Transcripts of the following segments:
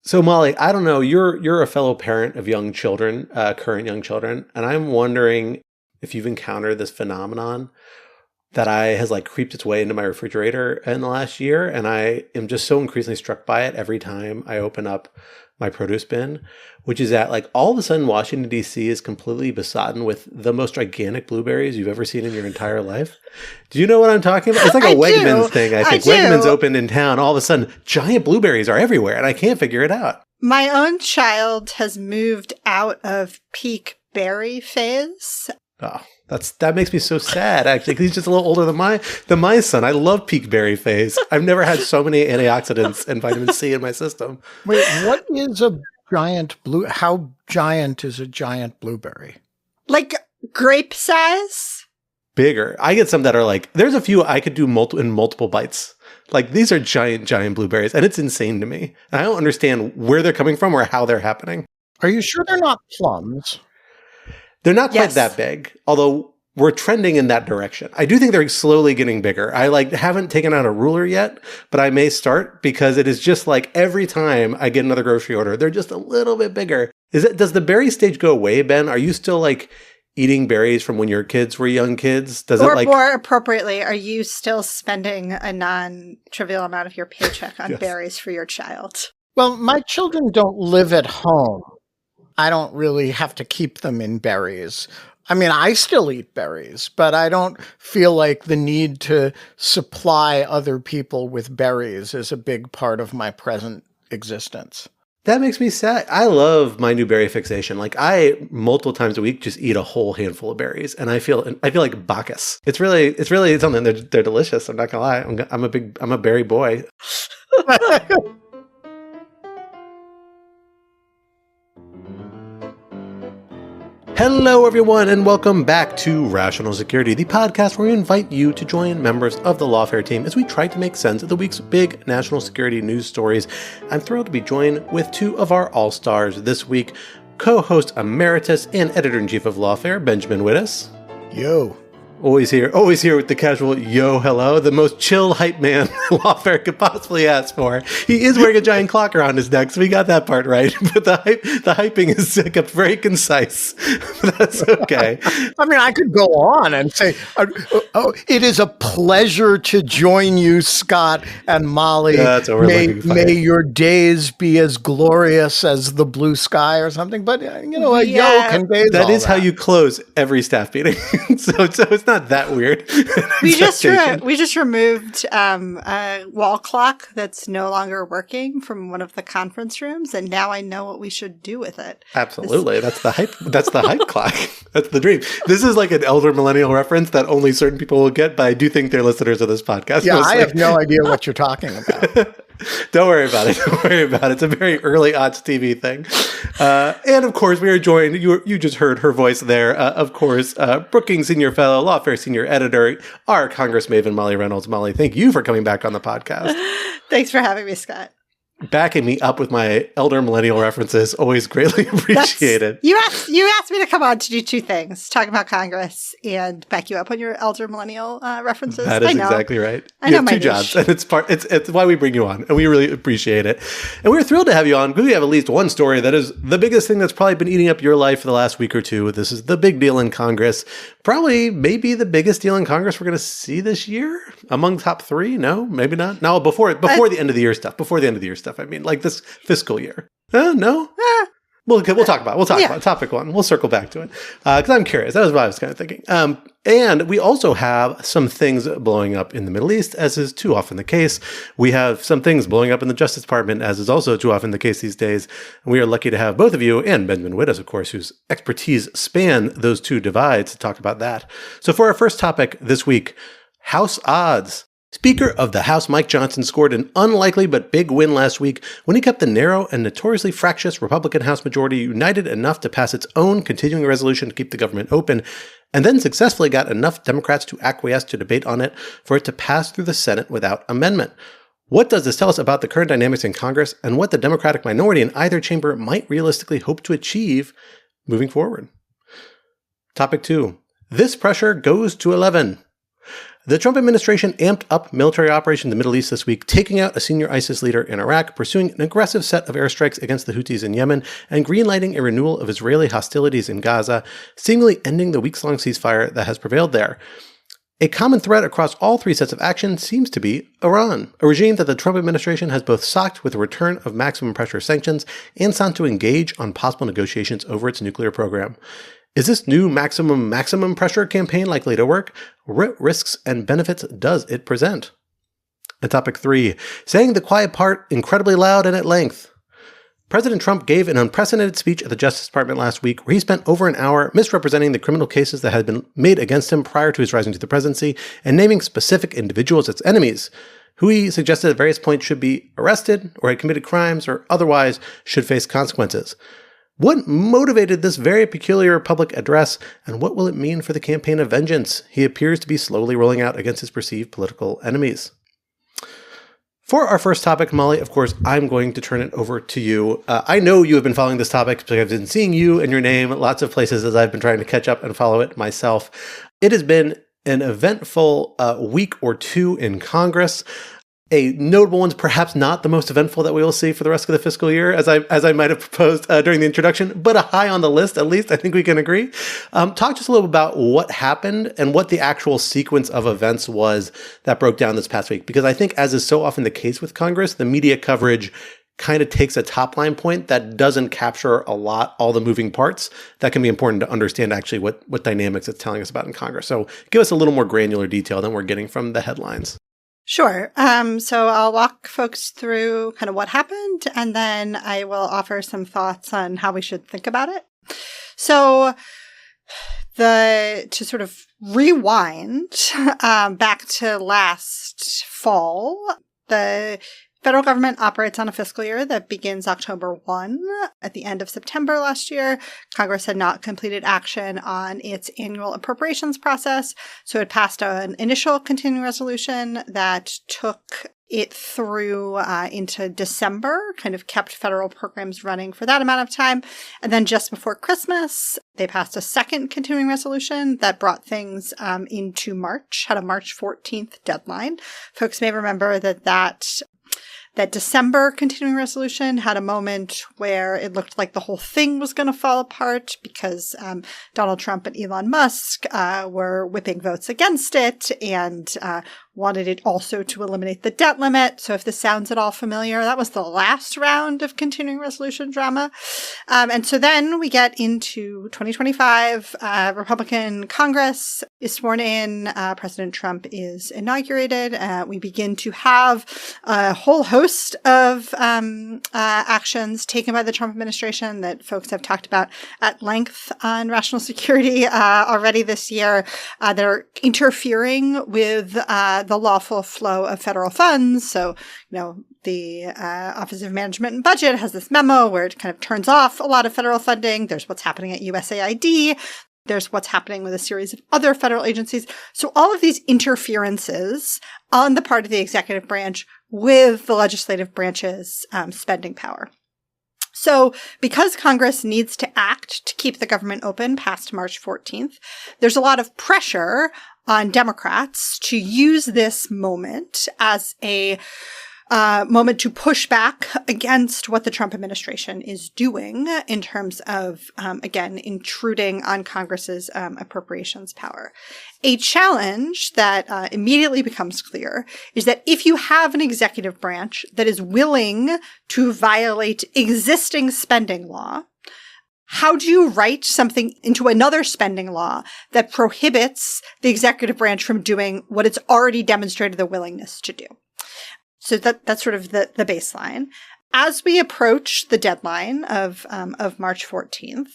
So Molly, I don't know, you're a fellow parent of young children, current young children, and I'm wondering if you've encountered this phenomenon that has like creeped its way into my refrigerator in the last year, and I am just so increasingly struck by it every time I open up my produce bin, which is that like all of a sudden Washington D.C. is completely besodden with the most gigantic blueberries you've ever seen in your entire life. Do you know what I'm talking about? It's like a Wegmans thing, I think. Wegmans opened in town, all of a sudden giant blueberries are everywhere, and I can't figure it out. My own child has moved out of peak berry phase. Oh, that makes me so sad, actually, because he's just a little older than my son. I love peak berry phase. I've never had so many antioxidants and vitamin C in my system. Wait, what is a giant how giant is a giant blueberry? Like grape size? Bigger. I get some that are like, there's a few I could do in multiple bites. Like, these are giant blueberries, and it's insane to me. And I don't understand where they're coming from or how they're happening. Are you sure they're not plums? They're not quite that big, although we're trending in that direction. I do think they're slowly getting bigger. I haven't taken out a ruler yet, but I may start because it is just like every time I get another grocery order, they're just a little bit bigger. Does the berry stage go away, Ben? Are you still like eating berries from when your kids were young kids? More appropriately, are you still spending a non-trivial amount of your paycheck on berries for your child? Well, my children don't live at home. I don't really have to keep them in berries. I mean, I still eat berries, but I don't feel like the need to supply other people with berries is a big part of my present existence. That makes me sad. I love my new berry fixation. Like, I multiple times a week just eat a whole handful of berries, and I feel like Bacchus. It's really something. They're delicious. I'm not gonna lie. I'm a berry boy. Hello, everyone, and welcome back to Rational Security, the podcast where we invite you to join members of the Lawfare team as we try to make sense of the week's big national security news stories. I'm thrilled to be joined with two of our all-stars this week, co-host emeritus and editor-in-chief of Lawfare, Benjamin Wittes. Yo. Always here with the casual yo hello, the most chill hype man Lawfare could possibly ask for. He is wearing a giant clock around his neck, so we got that part right. But the hyping is kept very concise. But that's okay. I mean, I could go on and say, it is a pleasure to join you, Scott and Molly. Yeah, that's may your days be as glorious as the blue sky or something. But yo conveys that is how you close every staff meeting. so it's not that weird. We just removed a wall clock that's no longer working from one of the conference rooms, and now I know what we should do with it. Absolutely. That's the hype. That's the hype clock. That's the dream. This is like an elder millennial reference that only certain people will get, but I do think they're listeners of this podcast. Yeah, mostly. I have no idea what you're talking about. Don't worry about it. It's a very early aughts TV thing. And of course, we are joined, you just heard her voice there, of course, Brookings Senior Fellow, Lawfare Senior Editor, our Congress Maven, Molly Reynolds. Molly, thank you for coming back on the podcast. Thanks for having me, Scott. Backing me up with my elder millennial references, always greatly appreciated. You asked me to come on to do two things, talk about Congress and back you up on your elder millennial references. That is exactly right. I know have my two jobs, and it's why we bring you on, and we really appreciate it. And we're thrilled to have you on. We have at least one story that is the biggest thing that's probably been eating up your life for the last week or two. This is the big deal in Congress. Probably, maybe the biggest deal in Congress we're going to see this year? Among top three? No, maybe not. No, before the end of the year stuff. Before the end of the year stuff, I mean, like this fiscal year. No? We'll talk about topic one. We'll circle back to it. Because I'm curious. That was what I was kind of thinking. And we also have some things blowing up in the Middle East, as is too often the case. We have some things blowing up in the Justice Department, as is also too often the case these days. And we are lucky to have both of you, and Benjamin Wittes, of course, whose expertise span those two divides, to talk about that. So for our first topic this week, House odds. Speaker of the House Mike Johnson scored an unlikely but big win last week when he kept the narrow and notoriously fractious Republican House majority united enough to pass its own continuing resolution to keep the government open, and then successfully got enough Democrats to acquiesce to debate on it for it to pass through the Senate without amendment. What does this tell us about the current dynamics in Congress and what the Democratic minority in either chamber might realistically hope to achieve moving forward? Topic 2. This pressure goes to 11. The Trump administration amped up military operations in the Middle East this week, taking out a senior ISIS leader in Iraq, pursuing an aggressive set of airstrikes against the Houthis in Yemen, and greenlighting a renewal of Israeli hostilities in Gaza, seemingly ending the weeks-long ceasefire that has prevailed there. A common thread across all three sets of action seems to be Iran, a regime that the Trump administration has both socked with the return of maximum pressure sanctions and sought to engage on possible negotiations over its nuclear program. Is this new maximum pressure campaign likely to work? What risks and benefits does it present? And topic 3, saying the quiet part incredibly loud and at length. President Trump gave an unprecedented speech at the Justice Department last week where he spent over an hour misrepresenting the criminal cases that had been made against him prior to his rising to the presidency and naming specific individuals as enemies, who he suggested at various points should be arrested or had committed crimes or otherwise should face consequences. What motivated this very peculiar public address, and what will it mean for the campaign of vengeance he appears to be slowly rolling out against his perceived political enemies? For our first topic, Molly, of course, I'm going to turn it over to you. I know you have been following this topic because I've been seeing you and your name at lots of places as I've been trying to catch up and follow it myself. It has been an eventful week or two in Congress. A notable one's perhaps not the most eventful that we will see for the rest of the fiscal year, as I might have proposed during the introduction, but a high on the list, at least. I think we can agree. Talk just a little about what happened and what the actual sequence of events was that broke down this past week. Because I think, as is so often the case with Congress, the media coverage kind of takes a top-line point that doesn't capture all the moving parts that can be important to understand actually what dynamics it's telling us about in Congress. So give us a little more granular detail than we're getting from the headlines. Sure. So I'll walk folks through kind of what happened, and then I will offer some thoughts on how we should think about it. So to sort of rewind back to last fall, the federal government operates on a fiscal year that begins October 1. At the end of September last year, Congress had not completed action on its annual appropriations process, so it passed an initial continuing resolution that took it through into December, kind of kept federal programs running for that amount of time. And then just before Christmas, they passed a second continuing resolution that brought things into March, had a March 14th deadline. Folks may remember that December continuing resolution had a moment where it looked like the whole thing was going to fall apart because Donald Trump and Elon Musk were whipping votes against it and wanted it also to eliminate the debt limit. So if this sounds at all familiar, that was the last round of continuing resolution drama. And so then we get into 2025, Republican Congress is sworn in, President Trump is inaugurated. We begin to have a whole host of actions taken by the Trump administration that folks have talked about at length on national security already this year. They're interfering with the lawful flow of federal funds. So, the Office of Management and Budget has this memo where it kind of turns off a lot of federal funding. There's what's happening at USAID. There's what's happening with a series of other federal agencies. So all of these interferences on the part of the executive branch with the legislative branch's spending power. So because Congress needs to act to keep the government open past March 14th, there's a lot of pressure on Democrats to use this moment as a moment to push back against what the Trump administration is doing in terms of, again, intruding on Congress's appropriations power. A challenge that immediately becomes clear is that if you have an executive branch that is willing to violate existing spending law, how do you write something into another spending law that prohibits the executive branch from doing what it's already demonstrated the willingness to do? So that's sort of the baseline. As we approach the deadline of March 14th,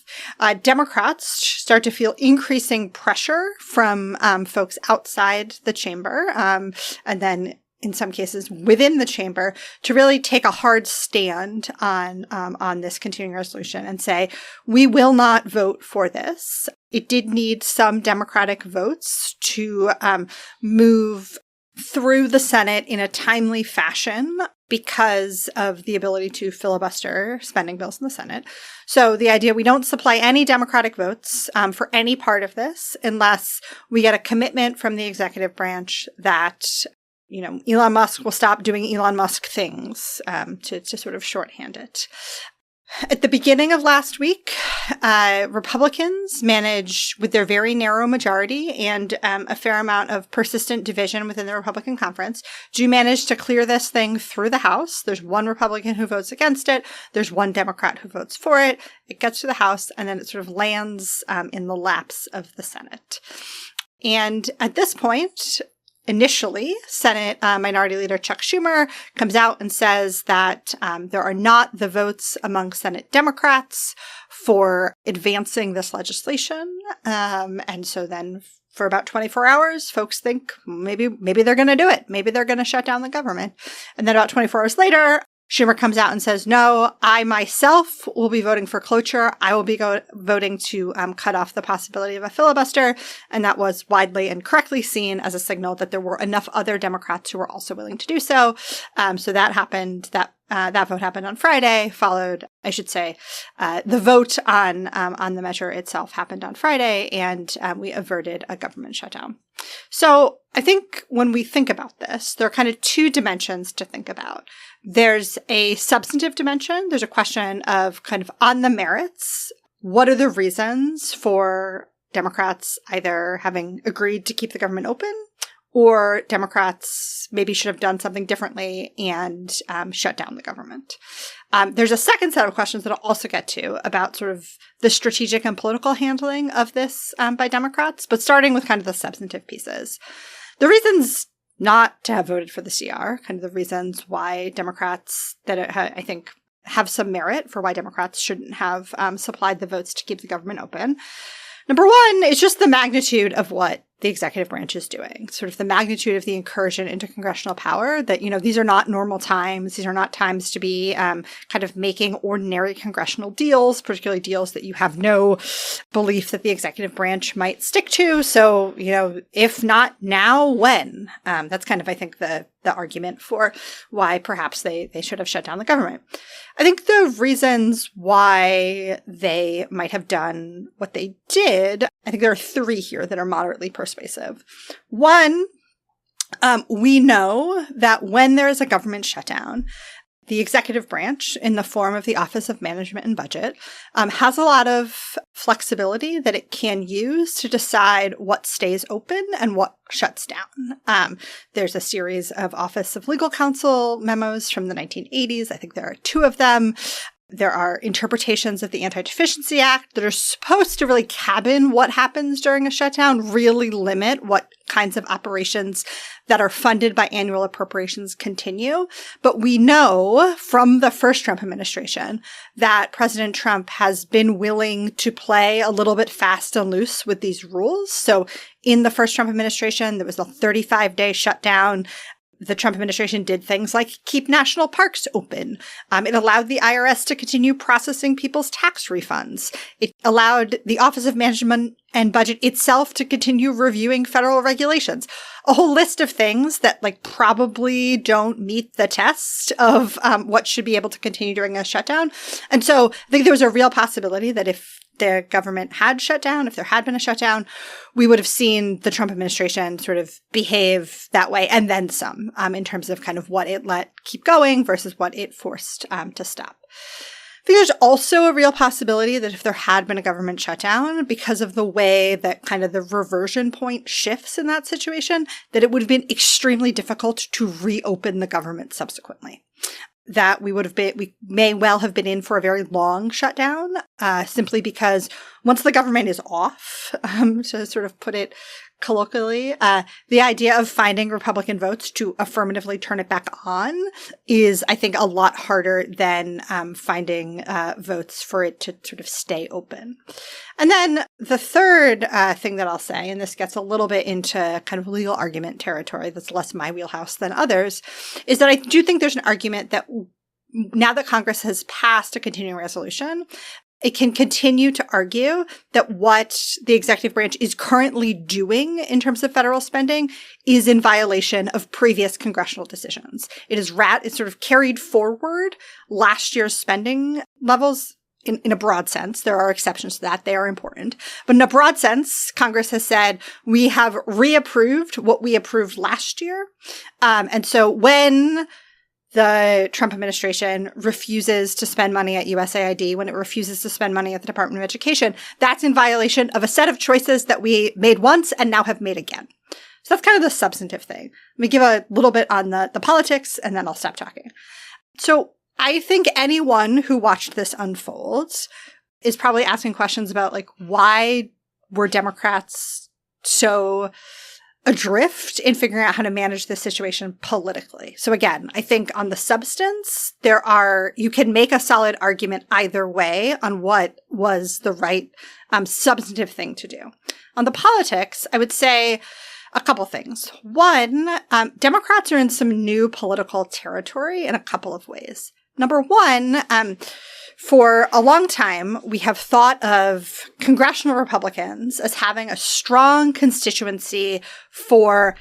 Democrats start to feel increasing pressure from folks outside the chamber, and then in some cases within the chamber, to really take a hard stand on this continuing resolution and say, we will not vote for this. It did need some Democratic votes to move through the Senate in a timely fashion because of the ability to filibuster spending bills in the Senate. So the idea, we don't supply any Democratic votes for any part of this unless we get a commitment from the executive branch that, Elon Musk will stop doing Elon Musk things, to sort of shorthand it. At the beginning of last week, Republicans managed, with their very narrow majority and a fair amount of persistent division within the Republican conference, do manage to clear this thing through the House. There's one Republican who votes against it. There's one Democrat who votes for it. It gets to the House, and then it sort of lands in the laps of the Senate. And at this point, initially, Senate Minority Leader Chuck Schumer comes out and says that there are not the votes among Senate Democrats for advancing this legislation. And so then for about 24 hours, folks think maybe they're going to do it. Maybe they're going to shut down the government. And then about 24 hours later, Schumer comes out and says, no, I myself will be voting for cloture. I will be voting to cut off the possibility of a filibuster. And that was widely and correctly seen as a signal that there were enough other Democrats who were also willing to do so. So that happened. That vote happened on Friday, followed, I should say, the vote on the measure itself happened on Friday, and we averted a government shutdown. So I think when we think about this, there are kind of two dimensions to think about. There's a substantive dimension. There's a question of kind of on the merits, what are the reasons for Democrats either having agreed to keep the government open, or Democrats maybe should have done something differently and shut down the government. There's a second set of questions that I'll also get to about sort of the strategic and political handling of this by Democrats, but starting with kind of the substantive pieces. The reasons not to have voted for the CR, kind of the reasons why Democrats that I think have some merit for why Democrats shouldn't have supplied the votes to keep the government open. Number one is just the magnitude of what the executive branch is doing, sort of the magnitude of the incursion into congressional power that, these are not normal times. These are not times to be kind of making ordinary congressional deals, particularly deals that you have no belief that the executive branch might stick to. So, if not now, when? That's kind of, I think, the argument for why perhaps they should have shut down the government. I think the reasons why they might have done what they did, I think there are three here that are moderately persuasive. One, we know that when there is a government shutdown, the executive branch, in the form of the Office of Management and Budget, has a lot of flexibility that it can use to decide what stays open and what shuts down. There's a series of Office of Legal Counsel memos from the 1980s. I think there are two of them. There are interpretations of the Anti-Deficiency Act that are supposed to really cabin what happens during a shutdown, really limit what kinds of operations that are funded by annual appropriations continue. But we know from the first Trump administration that President Trump has been willing to play a little bit fast and loose with these rules. So in the first Trump administration, there was a 35-day shutdown. The Trump administration did things like keep national parks open. It allowed the IRS to continue processing people's tax refunds. It allowed the Office of Management and Budget itself to continue reviewing federal regulations. A whole list of things that probably don't meet the test of what should be able to continue during a shutdown. And so I think there was a real possibility that if the government had shut down, if there had been a shutdown, we would have seen the Trump administration sort of behave that way and then some in terms of kind of what it let keep going versus what it forced to stop. I think there's also a real possibility that if there had been a government shutdown, because of the way that kind of the reversion point shifts in that situation, that it would have been extremely difficult to reopen the government subsequently. That we may well have been in for a very long shutdown, simply because once the government is off, to sort of put it colloquially, the idea of finding Republican votes to affirmatively turn it back on is, I think, a lot harder than finding votes for it to sort of stay open. And then the third thing that I'll say, and this gets a little bit into kind of legal argument territory that's less my wheelhouse than others, is that I do think there's an argument that now that Congress has passed a continuing resolution, it can continue to argue that what the executive branch is currently doing in terms of federal spending is in violation of previous congressional decisions. It's sort of carried forward last year's spending levels in a broad sense. There are exceptions to that. They are important. But in a broad sense, Congress has said, we have reapproved what we approved last year. And so when the Trump administration refuses to spend money at USAID, when it refuses to spend money at the Department of Education, that's in violation of a set of choices that we made once and now have made again. So that's kind of the substantive thing. Let me give a little bit on the politics, and then I'll stop talking. So I think anyone who watched this unfold is probably asking questions about, like, why were Democrats so adrift in figuring out how to manage this situation politically. So again, I think on the substance, you can make a solid argument either way on what was the right substantive thing to do. On the politics, I would say a couple things. One, Democrats are in some new political territory in a couple of ways. Number one, for a long time, we have thought of congressional Republicans as having a strong constituency for,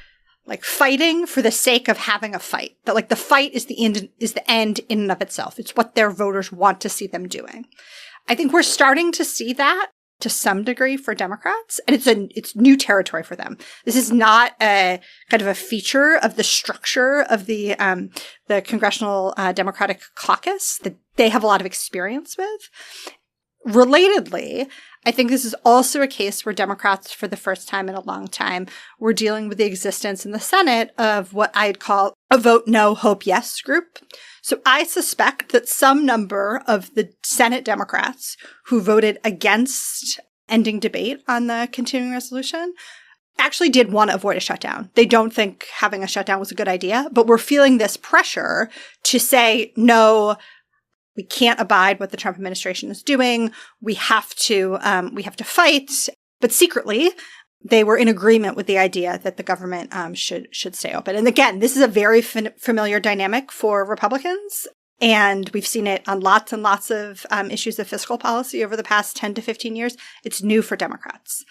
like, fighting for the sake of having a fight. That, like, the fight is the end in and of itself. It's what their voters want to see them doing. I think we're starting to see that to some degree for Democrats, and it's new territory for them. This is not a kind of a feature of the structure of the Congressional Democratic Caucus that they have a lot of experience with. Relatedly, I think this is also a case where Democrats, for the first time in a long time, were dealing with the existence in the Senate of what I'd call a vote no, hope yes group. So I suspect that some number of the Senate Democrats who voted against ending debate on the continuing resolution actually did want to avoid a shutdown. They don't think having a shutdown was a good idea, but we're feeling this pressure to say, no, we can't abide what the Trump administration is doing. We have to fight. But secretly, they were in agreement with the idea that the government should stay open. And again, this is a very familiar dynamic for Republicans. And we've seen it on lots and lots of issues of fiscal policy over the past 10 to 15 years. It's new for Democrats.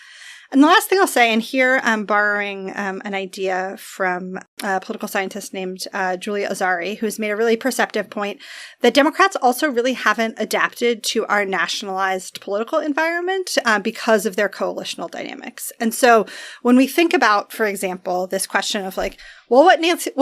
And the last thing I'll say, and here I'm borrowing an idea from a political scientist named Julia Azari, who's made a really perceptive point, that Democrats also really haven't adapted to our nationalized political environment because of their coalitional dynamics. And so when we think about, for example, this question of, like, well, what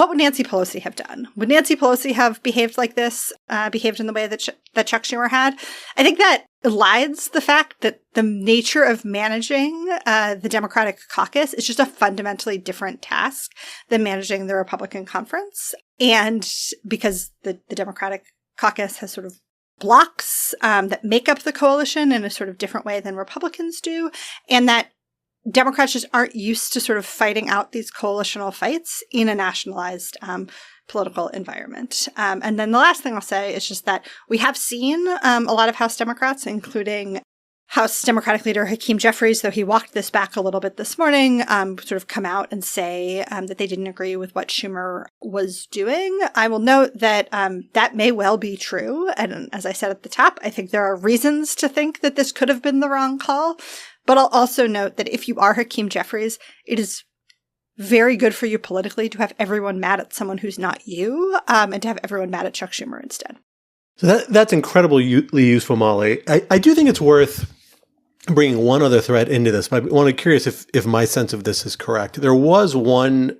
would Nancy Pelosi have done? Would Nancy Pelosi have behaved like this, behaved in the way that Chuck Schumer had? I think that elides the fact that the nature of managing the Democratic caucus is just a fundamentally different task than managing the Republican conference. And because the Democratic caucus has sort of blocks that make up the coalition in a sort of different way than Republicans do, and that Democrats just aren't used to sort of fighting out these coalitional fights in a nationalized political environment. And then the last thing I'll say is just that we have seen a lot of House Democrats, including House Democratic leader Hakeem Jeffries, though he walked this back a little bit this morning, sort of come out and say that they didn't agree with what Schumer was doing. I will note that that may well be true. And as I said at the top, I think there are reasons to think that this could have been the wrong call. But I'll also note that if you are Hakeem Jeffries, it is very good for you politically to have everyone mad at someone who's not you, and to have everyone mad at Chuck Schumer instead. So that's incredibly useful, Molly. I do think it's worth bringing one other thread into this. But I'm curious if my sense of this is correct. There was one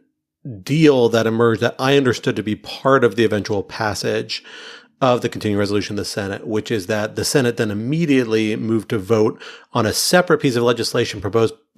deal that emerged that I understood to be part of the eventual passage of the continuing resolution in the Senate, which is that the Senate then immediately moved to vote on a separate piece of legislation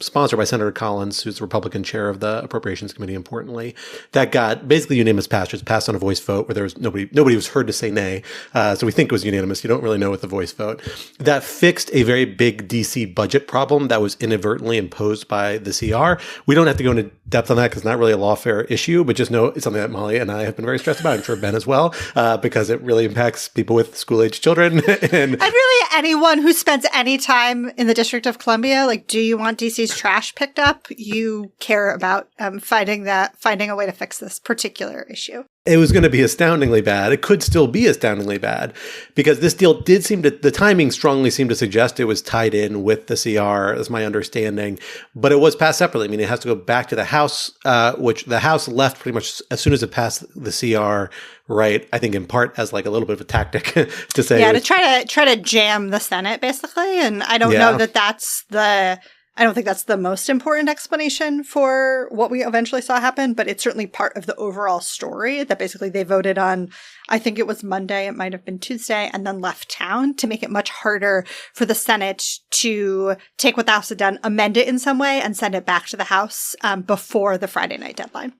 sponsored by Senator Collins, who's the Republican chair of the Appropriations Committee, importantly, that got basically unanimous passage. It passed on a voice vote where there was nobody was heard to say nay. So we think it was unanimous. You don't really know with the voice vote. That fixed a very big DC budget problem that was inadvertently imposed by the CR. We don't have to go into depth on that because it's not really a lawfare issue, but just know it's something that Molly and I have been very stressed about. I'm sure Ben as well, because it really impacts people with school-aged children. And really anyone who spends any time in the District of Columbia, like, do you want DC sees trash picked up, you care about finding a way to fix this particular issue. It was going to be astoundingly bad. It could still be astoundingly bad because this deal did seem to, the timing strongly seemed to suggest it was tied in with the CR, is my understanding, but it was passed separately. I mean, it has to go back to the House, which the House left pretty much as soon as it passed the CR, right? I think in part as like a little bit of a tactic to say. Yeah, to try to jam the Senate, basically. And I don't know that I don't think that's the most important explanation for what we eventually saw happen, but it's certainly part of the overall story that basically they voted on, I think it was Monday, it might have been Tuesday, and then left town to make it much harder for the Senate to take what the House had done, amend it in some way, and send it back to the House before the Friday night deadline.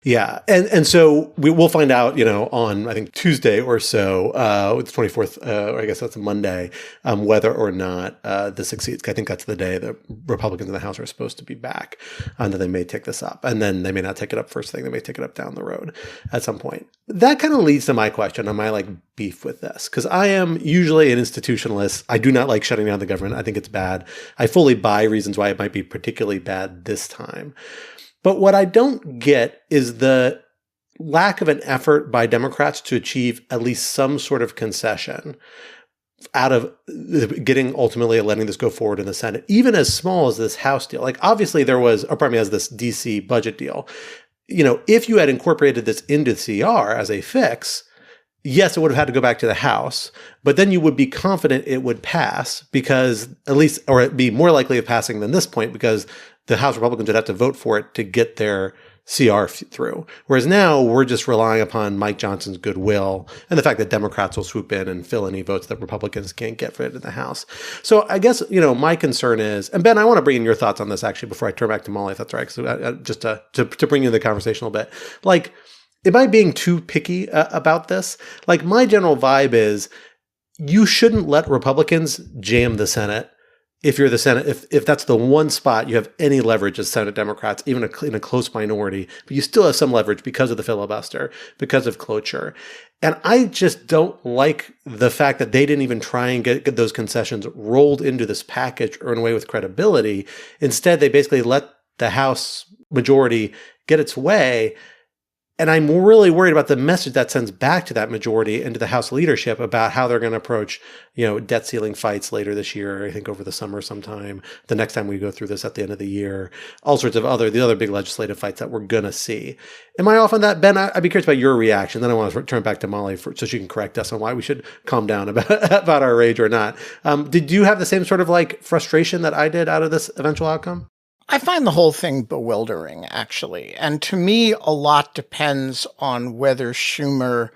Yeah. And so we'll find out, on, I think, Tuesday or so, the 24th, or I guess that's a Monday, whether or not this succeeds. I think that's the day that Republicans in the House are supposed to be back, and then they may take this up. And then they may not take it up first thing. They may take it up down the road at some point. That kind of leads to my question on my beef with this, because I am usually an institutionalist. I do not like shutting down the government. I think it's bad. I fully buy reasons why it might be particularly bad this time. But what I don't get is the lack of an effort by Democrats to achieve at least some sort of concession out of getting ultimately letting this go forward in the Senate, even as small as this House deal. Obviously there was, as this DC budget deal. If you had incorporated this into CR as a fix, yes, it would have had to go back to the House, but then you would be confident it would pass because or it'd be more likely of passing than this point because the House Republicans would have to vote for it to get their CR through. Whereas now we're just relying upon Mike Johnson's goodwill and the fact that Democrats will swoop in and fill any votes that Republicans can't get for it in the House. So I guess, my concern is, and Ben, I want to bring in your thoughts on this actually before I turn back to Molly, if that's all right, just to bring you the conversation a little bit. Am I being too picky about this? My general vibe is you shouldn't let Republicans jam the Senate. If you're the Senate, if that's the one spot you have any leverage as Senate Democrats, even in a close minority, but you still have some leverage because of the filibuster, because of cloture. And I just don't like the fact that they didn't even try and get those concessions rolled into this package or in a way with credibility. Instead, they basically let the House majority get its way. And I'm really worried about the message that sends back to that majority and to the House leadership about how they're going to approach, debt ceiling fights later this year, I think over the summer sometime, the next time we go through this at the end of the year, all sorts of the other big legislative fights that we're going to see. Am I off on that, Ben? I'd be curious about your reaction. Then I want to turn back to Molly so she can correct us on why we should calm down about our rage or not. Did you have the same sort of frustration that I did out of this eventual outcome? I find the whole thing bewildering, actually. And to me, a lot depends on whether Schumer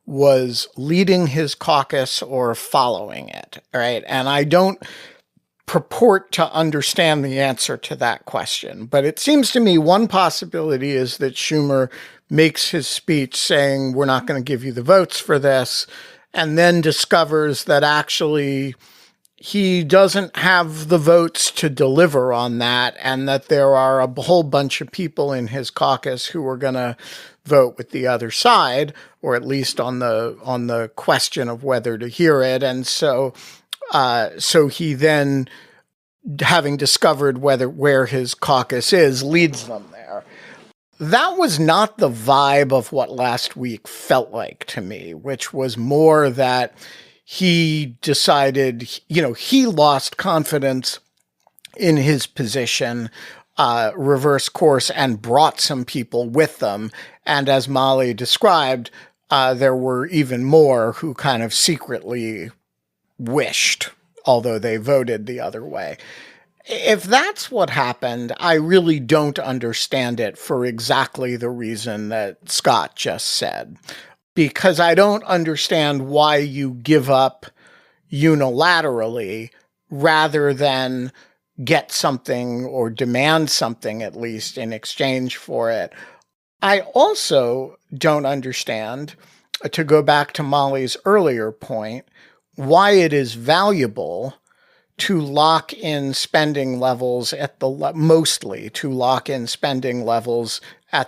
was leading his caucus or following it, right? And I don't purport to understand the answer to that question. But it seems to me one possibility is that Schumer makes his speech saying, we're not going to give you the votes for this, and then discovers that actually he doesn't have the votes to deliver on that, and that there are a whole bunch of people in his caucus who are going to vote with the other side, or at least on the question of whether to hear it. And so he then, having discovered where his caucus is, leads them there. That was not the vibe of what last week felt like to me, which was more that he decided, he lost confidence in his position, reversed course, and brought some people with them. And as Molly described, there were even more who kind of secretly wished, although they voted the other way. If that's what happened, I really don't understand it for exactly the reason that Scott just said. Because I don't understand why you give up unilaterally rather than get something or demand something, at least, in exchange for it. I also don't understand, to go back to Molly's earlier point, why it is valuable to lock in spending levels at the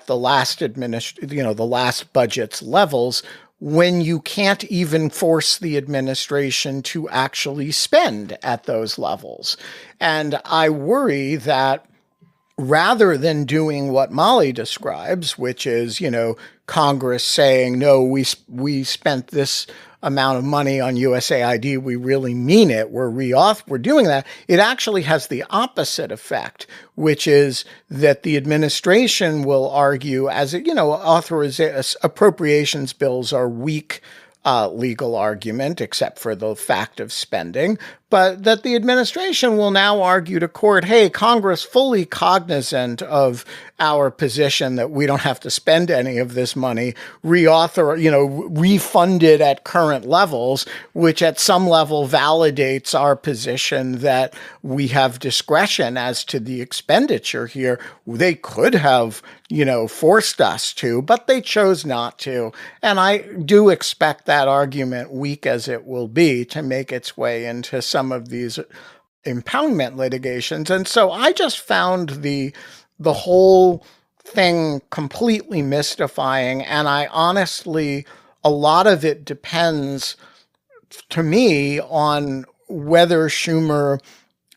the last the last budget's levels, when you can't even force the administration to actually spend at those levels. And I worry that rather than doing what Molly describes, which is, Congress saying, no, we spent this amount of money on USAID, we really mean it, we're doing that, it actually has the opposite effect, which is that the administration will argue, as appropriations bills are weak legal argument, except for the fact of spending, but that the administration will now argue to court, hey, Congress fully cognizant of our position that we don't have to spend any of this money, refunded at current levels, which at some level validates our position that we have discretion as to the expenditure here. They could have, forced us to, but they chose not to. And I do expect that argument, weak as it will be, to make its way into some of these impoundment litigations. And so I just found the whole thing completely mystifying. And I honestly, a lot of it depends to me on whether Schumer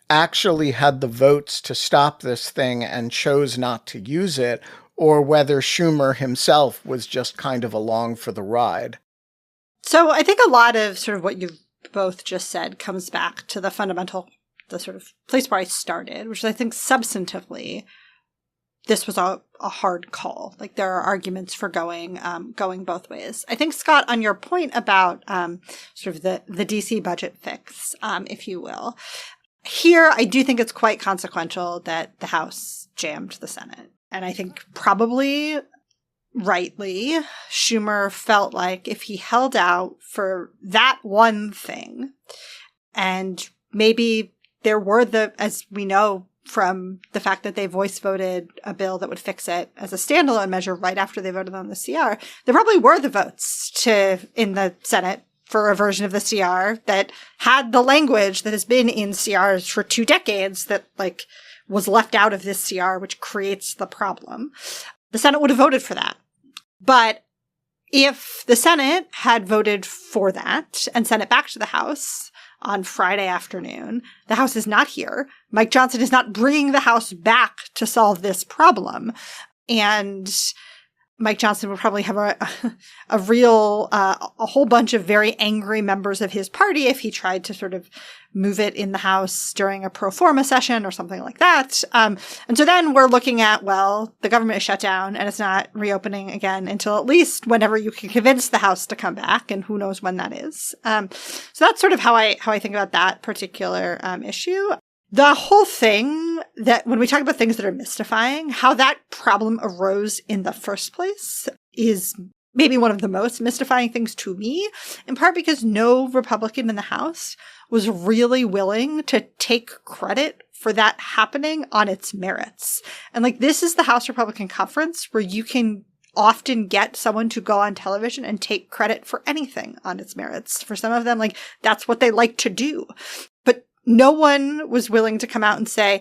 actually had the votes to stop this thing and chose not to use it, or whether Schumer himself was just kind of along for the ride. So I think a lot of sort of what you've both just said comes back to the sort of place where I started, which is I think substantively, this was a hard call. Like there are arguments for going both ways. I think, Scott, on your point about sort of the DC budget fix, if you will, here I do think it's quite consequential that the House jammed the Senate. And I think probably rightly, Schumer felt like if he held out for that one thing, and maybe there were as we know from the fact that they voice voted a bill that would fix it as a standalone measure right after they voted on the CR, there probably were the votes in the Senate for a version of the CR that had the language that has been in CRs for 2 decades that was left out of this CR, which creates the problem. The Senate would have voted for that. But if the Senate had voted for that and sent it back to the House on Friday afternoon, the House is not here. Mike Johnson is not bringing the House back to solve this problem. And Mike Johnson would probably have a whole bunch of very angry members of his party if he tried to sort of move it in the House during a pro forma session or something like that. And so then we're looking at, the government is shut down and it's not reopening again until at least whenever you can convince the House to come back, and who knows when that is. So that's sort of how I think about that particular issue. The whole thing that when we talk about things that are mystifying, how that problem arose in the first place is maybe one of the most mystifying things to me, in part because no Republican in the House was really willing to take credit for that happening on its merits. And this is the House Republican Conference where you can often get someone to go on television and take credit for anything on its merits. For some of them, that's what they like to do. But no one was willing to come out and say,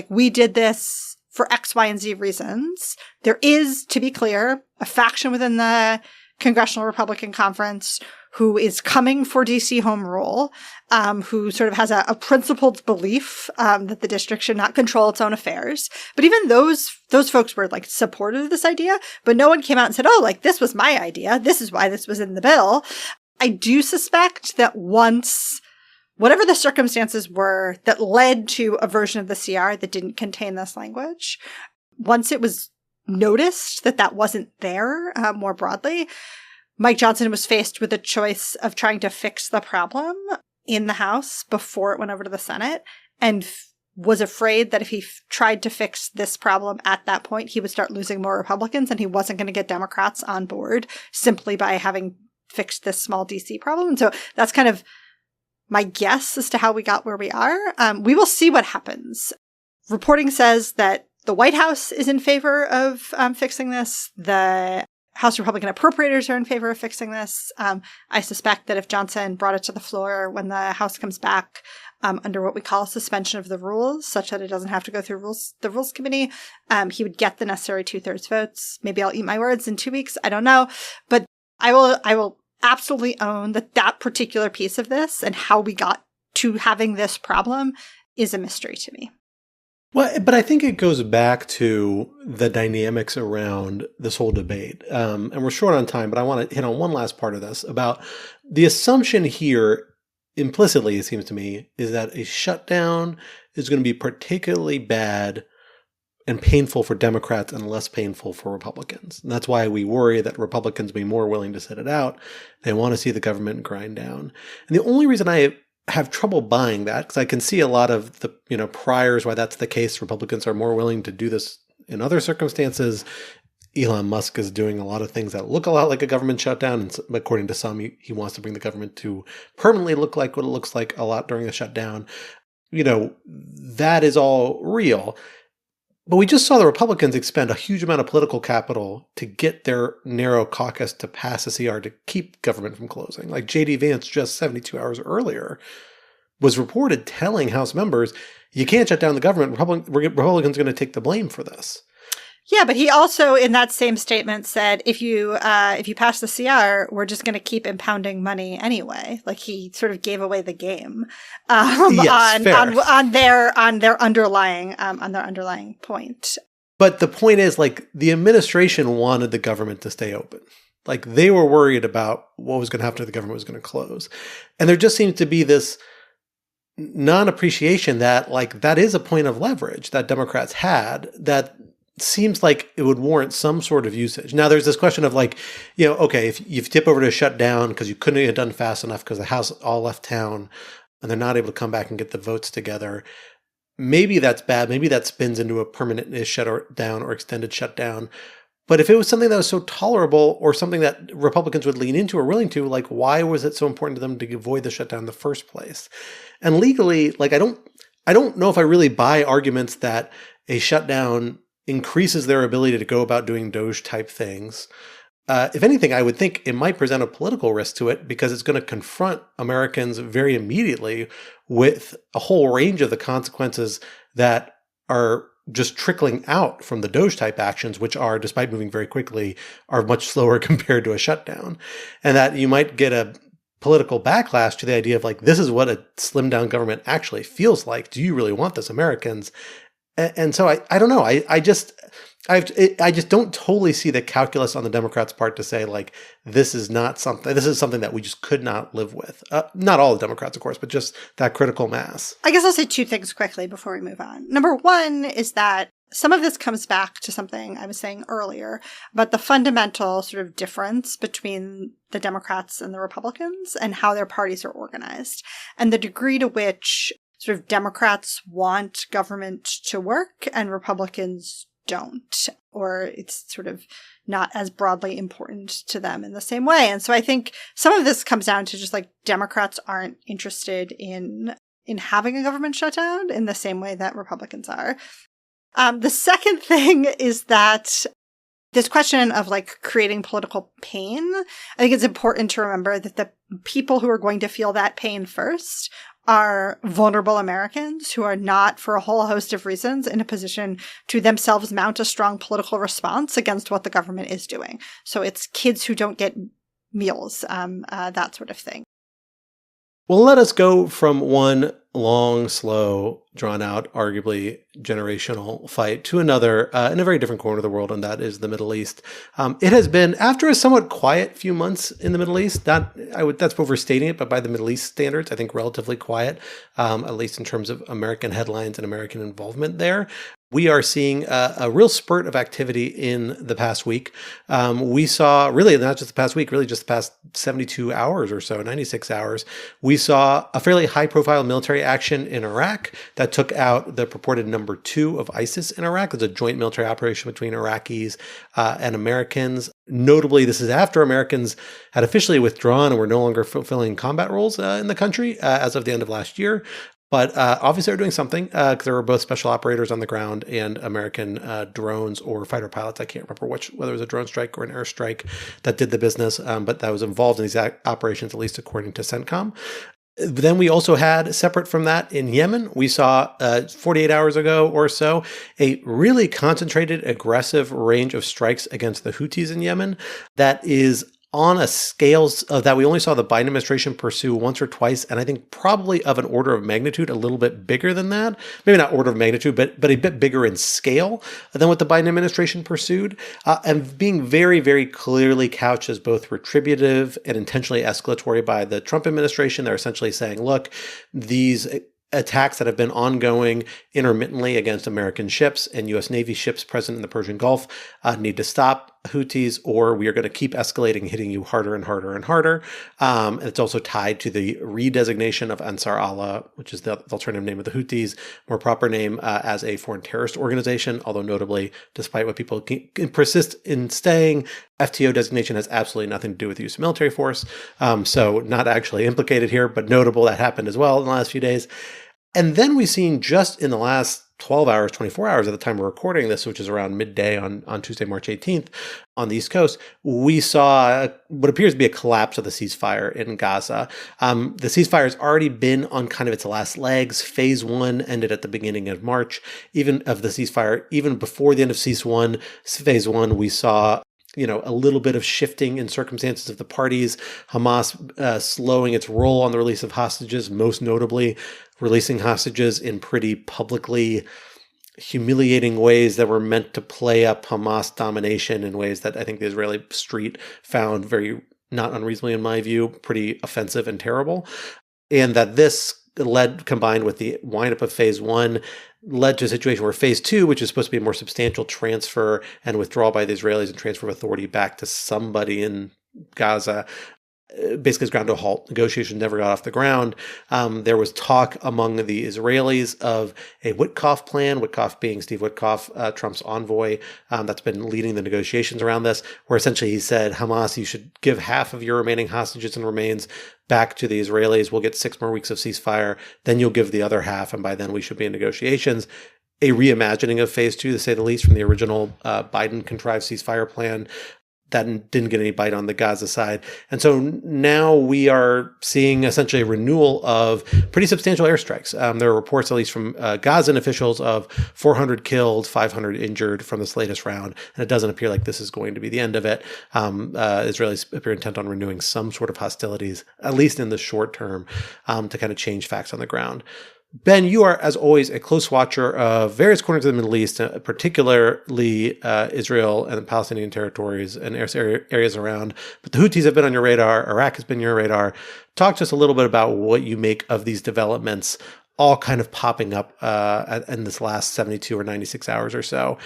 we did this for X, Y, and Z reasons. There is, to be clear, a faction within the Congressional Republican Conference who is coming for DC home rule, who sort of has a principled belief that the district should not control its own affairs. But even those folks were supportive of this idea, but no one came out and said, this was my idea. This is why this was in the bill. I do suspect that once whatever the circumstances were that led to a version of the CR that didn't contain this language, once it was noticed that wasn't there more broadly, Mike Johnson was faced with a choice of trying to fix the problem in the House before it went over to the Senate, and was afraid that if he tried to fix this problem at that point, he would start losing more Republicans, and he wasn't going to get Democrats on board simply by having fixed this small DC problem. And so that's kind of my guess as to how we got where we are. We will see what happens. Reporting says that the White House is in favor of fixing this. The House Republican appropriators are in favor of fixing this. I suspect that if Johnson brought it to the floor when the House comes back under what we call suspension of the rules, such that it doesn't have to go through the Rules Committee, he would get the necessary 2/3 votes. Maybe I'll eat my words in 2 weeks. I don't know. But I will absolutely own that particular piece of this and how we got to having this problem is a mystery to me. Well, but I think it goes back to the dynamics around this whole debate. And we're short on time, but I want to hit on one last part of this about the assumption here, implicitly, it seems to me, is that a shutdown is going to be particularly bad and painful for Democrats and less painful for Republicans. And that's why we worry that Republicans will be more willing to sit it out. They want to see the government grind down. And the only reason I have trouble buying that, because I can see a lot of the priors why that's the case. Republicans are more willing to do this in other circumstances. Elon Musk is doing a lot of things that look a lot like a government shutdown. And according to some, he wants to bring the government to permanently look like what it looks like a lot during a shutdown. That is all real. But we just saw the Republicans expend a huge amount of political capital to get their narrow caucus to pass a CR to keep government from closing. Like J.D. Vance just 72 hours earlier was reported telling House members, you can't shut down the government. Republicans are going to take the blame for this. Yeah, but he also, in that same statement, said, if you pass the CR, we're just going to keep impounding money anyway. Like he sort of gave away the game on their underlying point. But the point is, like, the administration wanted the government to stay open. Like they were worried about what was going to happen if the government was going to close, and there just seems to be this non-appreciation that like that is a point of leverage that Democrats had that seems like it would warrant some sort of usage. Now, there's this question of like, okay, if you tip over to shut down because you couldn't get done fast enough because the House all left town and they're not able to come back and get the votes together, maybe that's bad. Maybe that spins into a permanent shutdown or extended shutdown. But if it was something that was so tolerable or something that Republicans would lean into or willing to, like, why was it so important to them to avoid the shutdown in the first place? And legally, like, I don't know if I really buy arguments that a shutdown increases their ability to go about doing Doge type things. If anything, I would think it might present a political risk to it because it's going to confront Americans very immediately with a whole range of the consequences that are just trickling out from the Doge type actions, which are, despite moving very quickly, are much slower compared to a shutdown. And that you might get a political backlash to the idea of like, this is what a slimmed down government actually feels like. Do you really want this, Americans? And so I don't know. I just don't totally see the calculus on the Democrats' part to say like this is something that we just could not live with. Not all the Democrats, of course, but just that critical mass. I guess I'll say two things quickly before we move on. Number one is that some of this comes back to something I was saying earlier about the fundamental sort of difference between the Democrats and the Republicans and how their parties are organized and the degree to which sort of Democrats want government to work and Republicans don't, or it's sort of not as broadly important to them in the same way. And so I think some of this comes down to just like Democrats aren't interested in having a government shutdown in the same way that Republicans are. The second thing is that this question of like creating political pain, I think it's important to remember that the people who are going to feel that pain first are vulnerable Americans who are not, for a whole host of reasons, in a position to themselves mount a strong political response against what the government is doing. So it's kids who don't get meals, that sort of thing. Well, let us go from one long, slow, drawn-out, arguably generational fight to another in a very different corner of the world, and that is the Middle East. It has been, after a somewhat quiet few months in the Middle East, that's overstating it, but by the Middle East standards, I think relatively quiet, at least in terms of American headlines and American involvement there. We are seeing a real spurt of activity in the past week. We saw, really not just the past week, really just the past 72 hours or so, 96 hours, we saw a fairly high-profile military action in Iraq that took out the purported number 2 of ISIS in Iraq. It's a joint military operation between Iraqis and Americans. Notably, this is after Americans had officially withdrawn and were no longer fulfilling combat roles in the country as of the end of last year. But obviously they're doing something because there were both special operators on the ground and American drones or fighter pilots. I can't remember whether it was a drone strike or an airstrike that did the business, but that was involved in these operations, at least according to CENTCOM. Then we also had, separate from that, in Yemen, we saw 48 hours ago or so, a really concentrated, aggressive range of strikes against the Houthis in Yemen that is on a scale that we only saw the Biden administration pursue once or twice, and I think probably of an order of magnitude a little bit bigger than that. Maybe not order of magnitude, but a bit bigger in scale than what the Biden administration pursued, and being very, very clearly couched as both retributive and intentionally escalatory by the Trump administration. They're essentially saying, look, these attacks that have been ongoing intermittently against American ships and U.S. Navy ships present in the Persian Gulf need to stop, Houthis, or we are going to keep escalating, hitting you harder and harder and harder. And it's also tied to the redesignation of Ansar Allah, which is the alternative name of the Houthis, more proper name, as a foreign terrorist organization, although notably, despite what people persist in saying, FTO designation has absolutely nothing to do with the use of military force. So not actually implicated here, but notable that happened as well in the last few days. And then we've seen just in the last 12 hours, 24 hours at the time we're recording this, which is around midday on Tuesday, March 18th on the East Coast, we saw what appears to be a collapse of the ceasefire in Gaza. The ceasefire has already been on kind of its last legs. Phase 1 ended at the beginning of March, even of the ceasefire. Even before the end of phase 1, we saw a little bit of shifting in circumstances of the parties, Hamas slowing its roll on the release of hostages, most notably releasing hostages in pretty publicly humiliating ways that were meant to play up Hamas domination in ways that I think the Israeli street found very, not unreasonably in my view, pretty offensive and terrible. And that this combined with the windup of phase 1, led to a situation where phase 2, which is supposed to be a more substantial transfer and withdrawal by the Israelis and transfer of authority back to somebody in Gaza, basically has ground to a halt. Negotiations never got off the ground. There was talk among the Israelis of a Witkoff plan, Witkoff being Steve Witkoff, Trump's envoy, that's been leading the negotiations around this, where essentially he said, Hamas, you should give half of your remaining hostages and remains back to the Israelis. We'll get 6 more weeks of ceasefire. Then you'll give the other half, and by then we should be in negotiations. A reimagining of phase 2, to say the least, from the original Biden-contrived ceasefire plan that didn't get any bite on the Gaza side. And so now we are seeing essentially a renewal of pretty substantial airstrikes. There are reports, at least from Gazan officials, of 400 killed, 500 injured from this latest round. And it doesn't appear like this is going to be the end of it. Israelis appear intent on renewing some sort of hostilities, at least in the short term, to kind of change facts on the ground. Ben, you are, as always, a close watcher of various corners of the Middle East, particularly Israel and the Palestinian territories and areas around. But the Houthis have been on your radar. Iraq has been on your radar. Talk to us a little bit about what you make of these developments, all kind of popping up in this last 72 or 96 hours or so,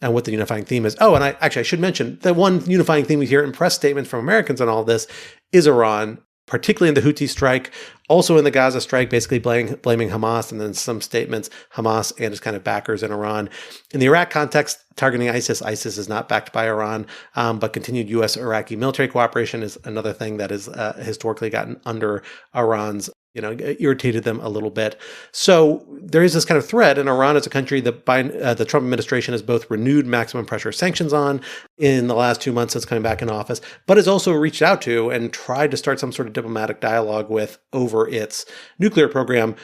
and what the unifying theme is. Oh, and I should mention the one unifying theme we hear in press statements from Americans on all this is Iran, particularly in the Houthi strike, also in the Gaza strike, basically blaming Hamas, and then some statements, Hamas and its kind of backers in Iran. In the Iraq context, targeting ISIS. ISIS is not backed by Iran, but continued U.S.-Iraqi military cooperation is another thing that has historically gotten under Iran's, irritated them a little bit. So there is this kind of thread, and Iran is a country that the Trump administration has both renewed maximum pressure sanctions on in the last 2 months since coming back in office, but has also reached out to and tried to start some sort of diplomatic dialogue with over its nuclear program.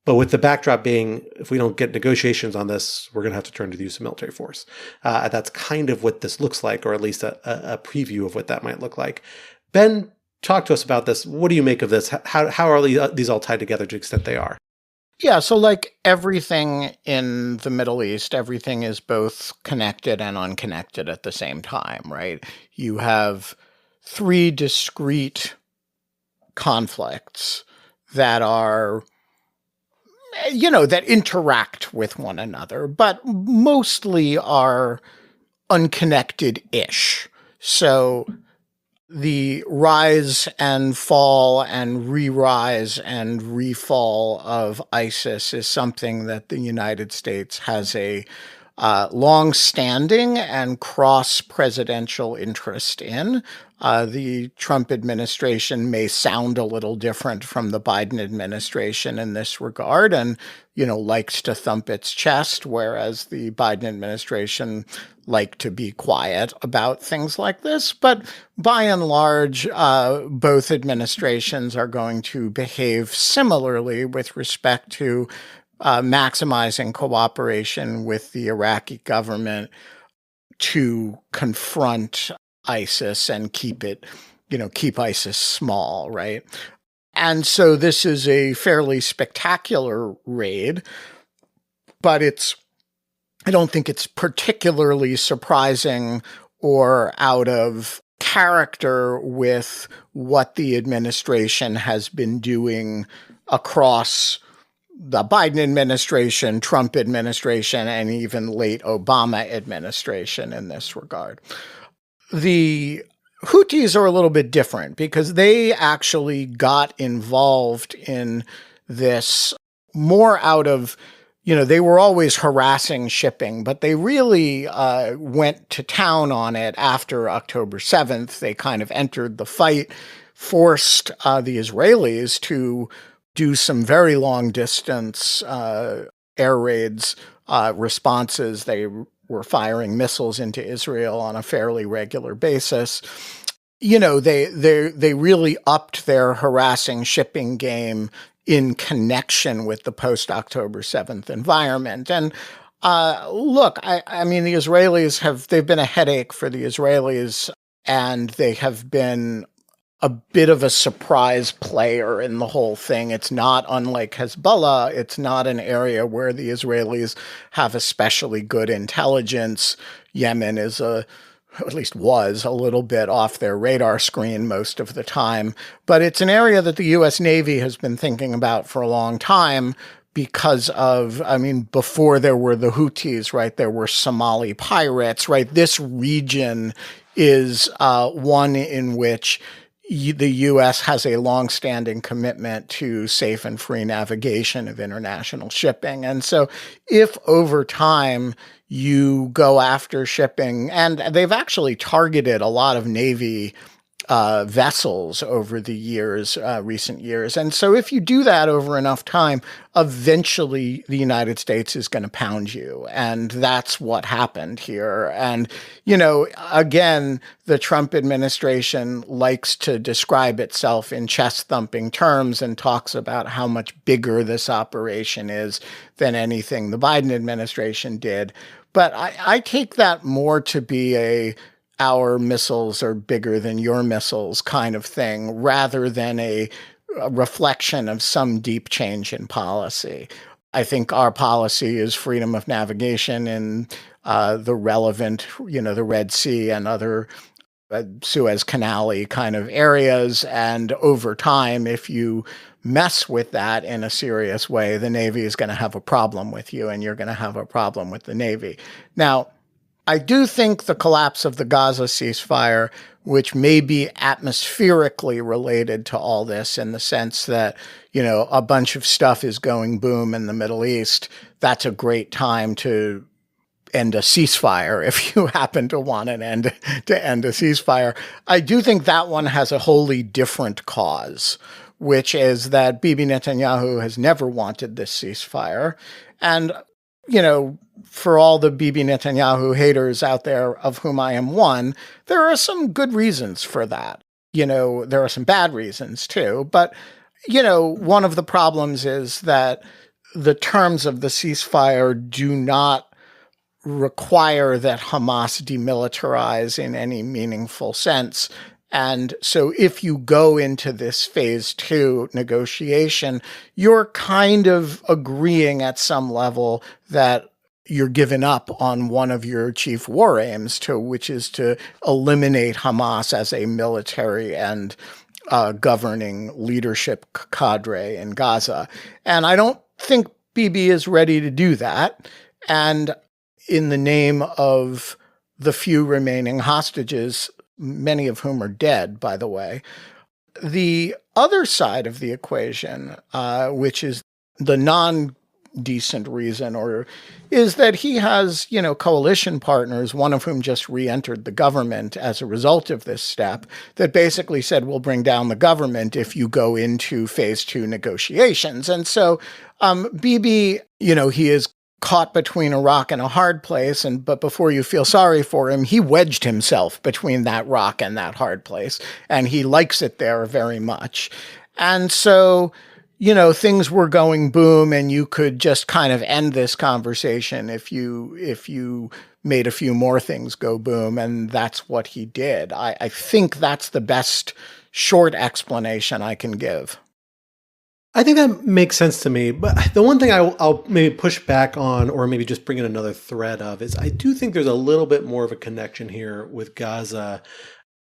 But with the backdrop being, if we don't get negotiations on this, we're going to have to turn to the use of military force. That's kind of what this looks like, or at least a preview of what that might look like. Ben, talk to us about this. What do you make of this? How are these all tied together to the extent they are? Yeah, so like everything in the Middle East, everything is both connected and unconnected at the same time, right? You have 3 discrete conflicts that are, that interact with one another, but mostly are unconnected-ish. So the rise and fall and re-rise and re-fall of ISIS is something that the United States has a long-standing and cross-presidential interest in. The Trump administration may sound a little different from the Biden administration in this regard and, likes to thump its chest, whereas the Biden administration like to be quiet about things like this. But by and large, both administrations are going to behave similarly with respect to maximizing cooperation with the Iraqi government to confront ISIS and keep ISIS small, right? And so this is a fairly spectacular raid, but I don't think it's particularly surprising or out of character with what the administration has been doing across the Biden administration, Trump administration, and even late Obama administration in this regard. The Houthis are a little bit different because they actually got involved in this more out of, they were always harassing shipping, but they really went to town on it after October 7th. They kind of entered the fight, forced the Israelis to do some very long distance air raids responses. They were firing missiles into Israel on a fairly regular basis. They really upped their harassing shipping game in connection with the post-October 7th environment. And look, I mean, the Israelis they've been a headache for the Israelis, and they have been a bit of a surprise player in the whole thing. It's not unlike Hezbollah. It's not an area where the Israelis have especially good intelligence. Yemen is at least was a little bit off their radar screen most of the time. But it's an area that the U.S. Navy has been thinking about for a long time because of, before there were the Houthis, right, there were Somali pirates, right? This region is one in which the U.S. has a longstanding commitment to safe and free navigation of international shipping. And so if over time you go after shipping, and they've actually targeted a lot of Navy vessels over the years, recent years. And so if you do that over enough time, eventually the United States is going to pound you. And that's what happened here. And, again, the Trump administration likes to describe itself in chest-thumping terms and talks about how much bigger this operation is than anything the Biden administration did. But I take that more to be our missiles are bigger than your missiles kind of thing, rather than a reflection of some deep change in policy. I think our policy is freedom of navigation in the relevant, the Red Sea and other Suez Canal-y kind of areas. And over time, if you mess with that in a serious way, the Navy is going to have a problem with you, and you're going to have a problem with the Navy. Now, I do think the collapse of the Gaza ceasefire, which may be atmospherically related to all this in the sense that, a bunch of stuff is going boom in the Middle East, that's a great time to end a ceasefire if you happen to want to end a ceasefire. I do think that one has a wholly different cause, which is that Bibi Netanyahu has never wanted this ceasefire. And, for all the Bibi Netanyahu haters out there, of whom I am one, there are some good reasons for that. There are some bad reasons too. But, one of the problems is that the terms of the ceasefire do not require that Hamas demilitarize in any meaningful sense. And so if you go into this phase 2 negotiation, you're kind of agreeing at some level that you're giving up on one of your chief war aims, which is to eliminate Hamas as a military and governing leadership cadre in Gaza. And I don't think Bibi is ready to do that. And in the name of the few remaining hostages, many of whom are dead, by the way, the other side of the equation, which is the non-decent reason, is that he has, coalition partners, one of whom just re-entered the government as a result of this step, that basically said, we'll bring down the government if you go into phase 2 negotiations. And so Bibi, he is caught between a rock and a hard place, but before you feel sorry for him, he wedged himself between that rock and that hard place, and he likes it there very much. And so, things were going boom and you could just kind of end this conversation if you made a few more things go boom. And that's what he did. I think that's the best short explanation I can give. I think that makes sense to me. But the one thing I'll maybe push back on, or maybe just bring in another thread of, is I do think there's a little bit more of a connection here with Gaza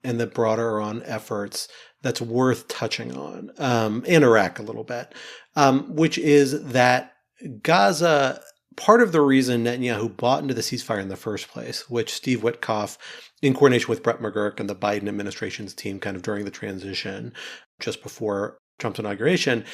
and the broader Iran efforts that's worth touching on, and Iraq a little bit, which is that Gaza, part of the reason Netanyahu bought into the ceasefire in the first place, which Steve Witkoff, in coordination with Brett McGurk and the Biden administration's team kind of during the transition, just before Trump's inauguration,